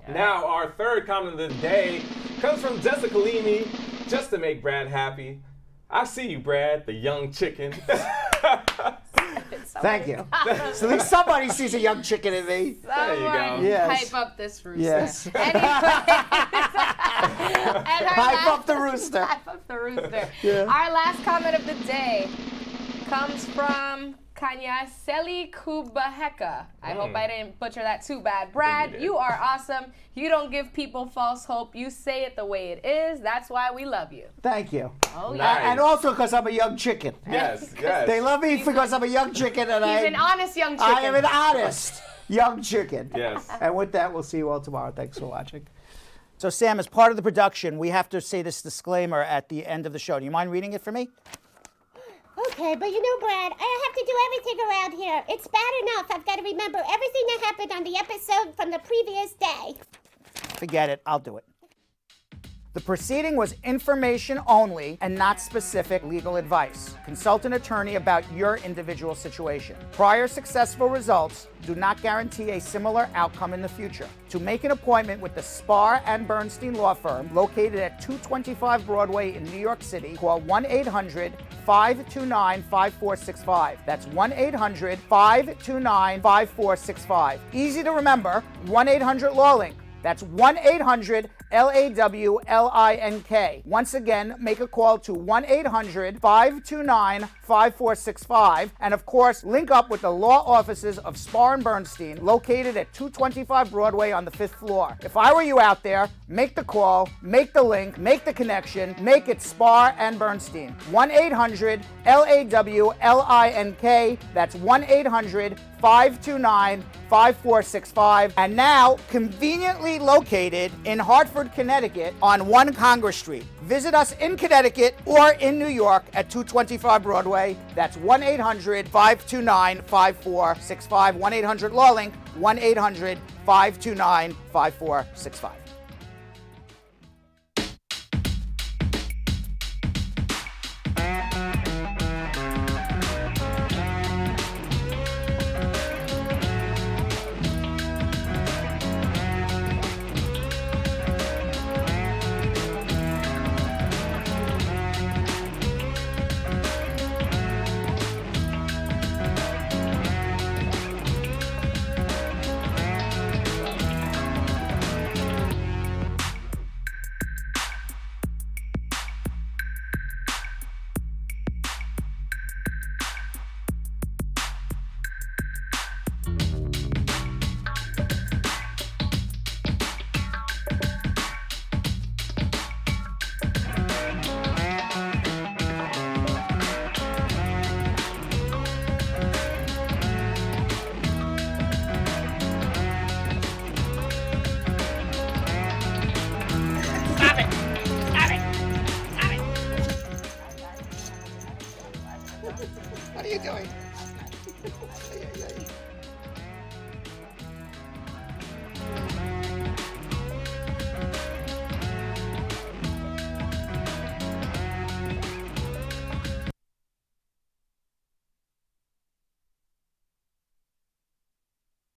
Now, our third comment of the day comes from Jessica Leamy, just to make Brad happy. I see you, Brad, the young chicken. Thank you. So at least somebody sees a young chicken in me. There you go. Someone Yes. hype up this rooster. Yes. Hype up the rooster. Hype up the rooster. Yeah. Our last comment of the day comes from Kanyaseli Kubaheka. I hope I didn't butcher that too bad. Brad, you are awesome. You don't give people false hope. You say it the way it is. That's why we love you. Thank you. Oh, yeah. And also because I'm a young chicken. Yes, yes. They love me because I'm a young chicken. And He's an honest young chicken. I am an honest young chicken. Yes. And with that, we'll see you all tomorrow. Thanks for watching. So, Sam, as part of the production, we have to say this disclaimer at the end of the show. Do you mind reading it for me? Okay, but Brad, I have to do everything around here. It's bad enough I've got to remember everything that happened on the episode from the previous day. Forget it. I'll do it. The proceeding was information only and not specific legal advice. Consult an attorney about your individual situation. Prior successful results do not guarantee a similar outcome in the future. To make an appointment with the Spar and Bernstein Law Firm, located at 225 Broadway in New York City, call 1-800-529-5465. That's 1-800-529-5465. Easy to remember, 1-800-LAWLINK. That's 1-800-LAWLINK. Once again, make a call to 1-800-529-5465. And of course, link up with the law offices of Spar and Bernstein, located at 225 Broadway on the 5th floor. If I were you out there, make the call, make the link, make the connection, make it Spar and Bernstein. 1-800-LAWLINK. That's 1-800-529-5465. And now, conveniently located in Hartford, Connecticut on 1 Congress Street. Visit us in Connecticut or in New York at 225 Broadway. That's 1-800-529-5465. 1-800-LAWLINK. 1-800-529-5465. What are you doing?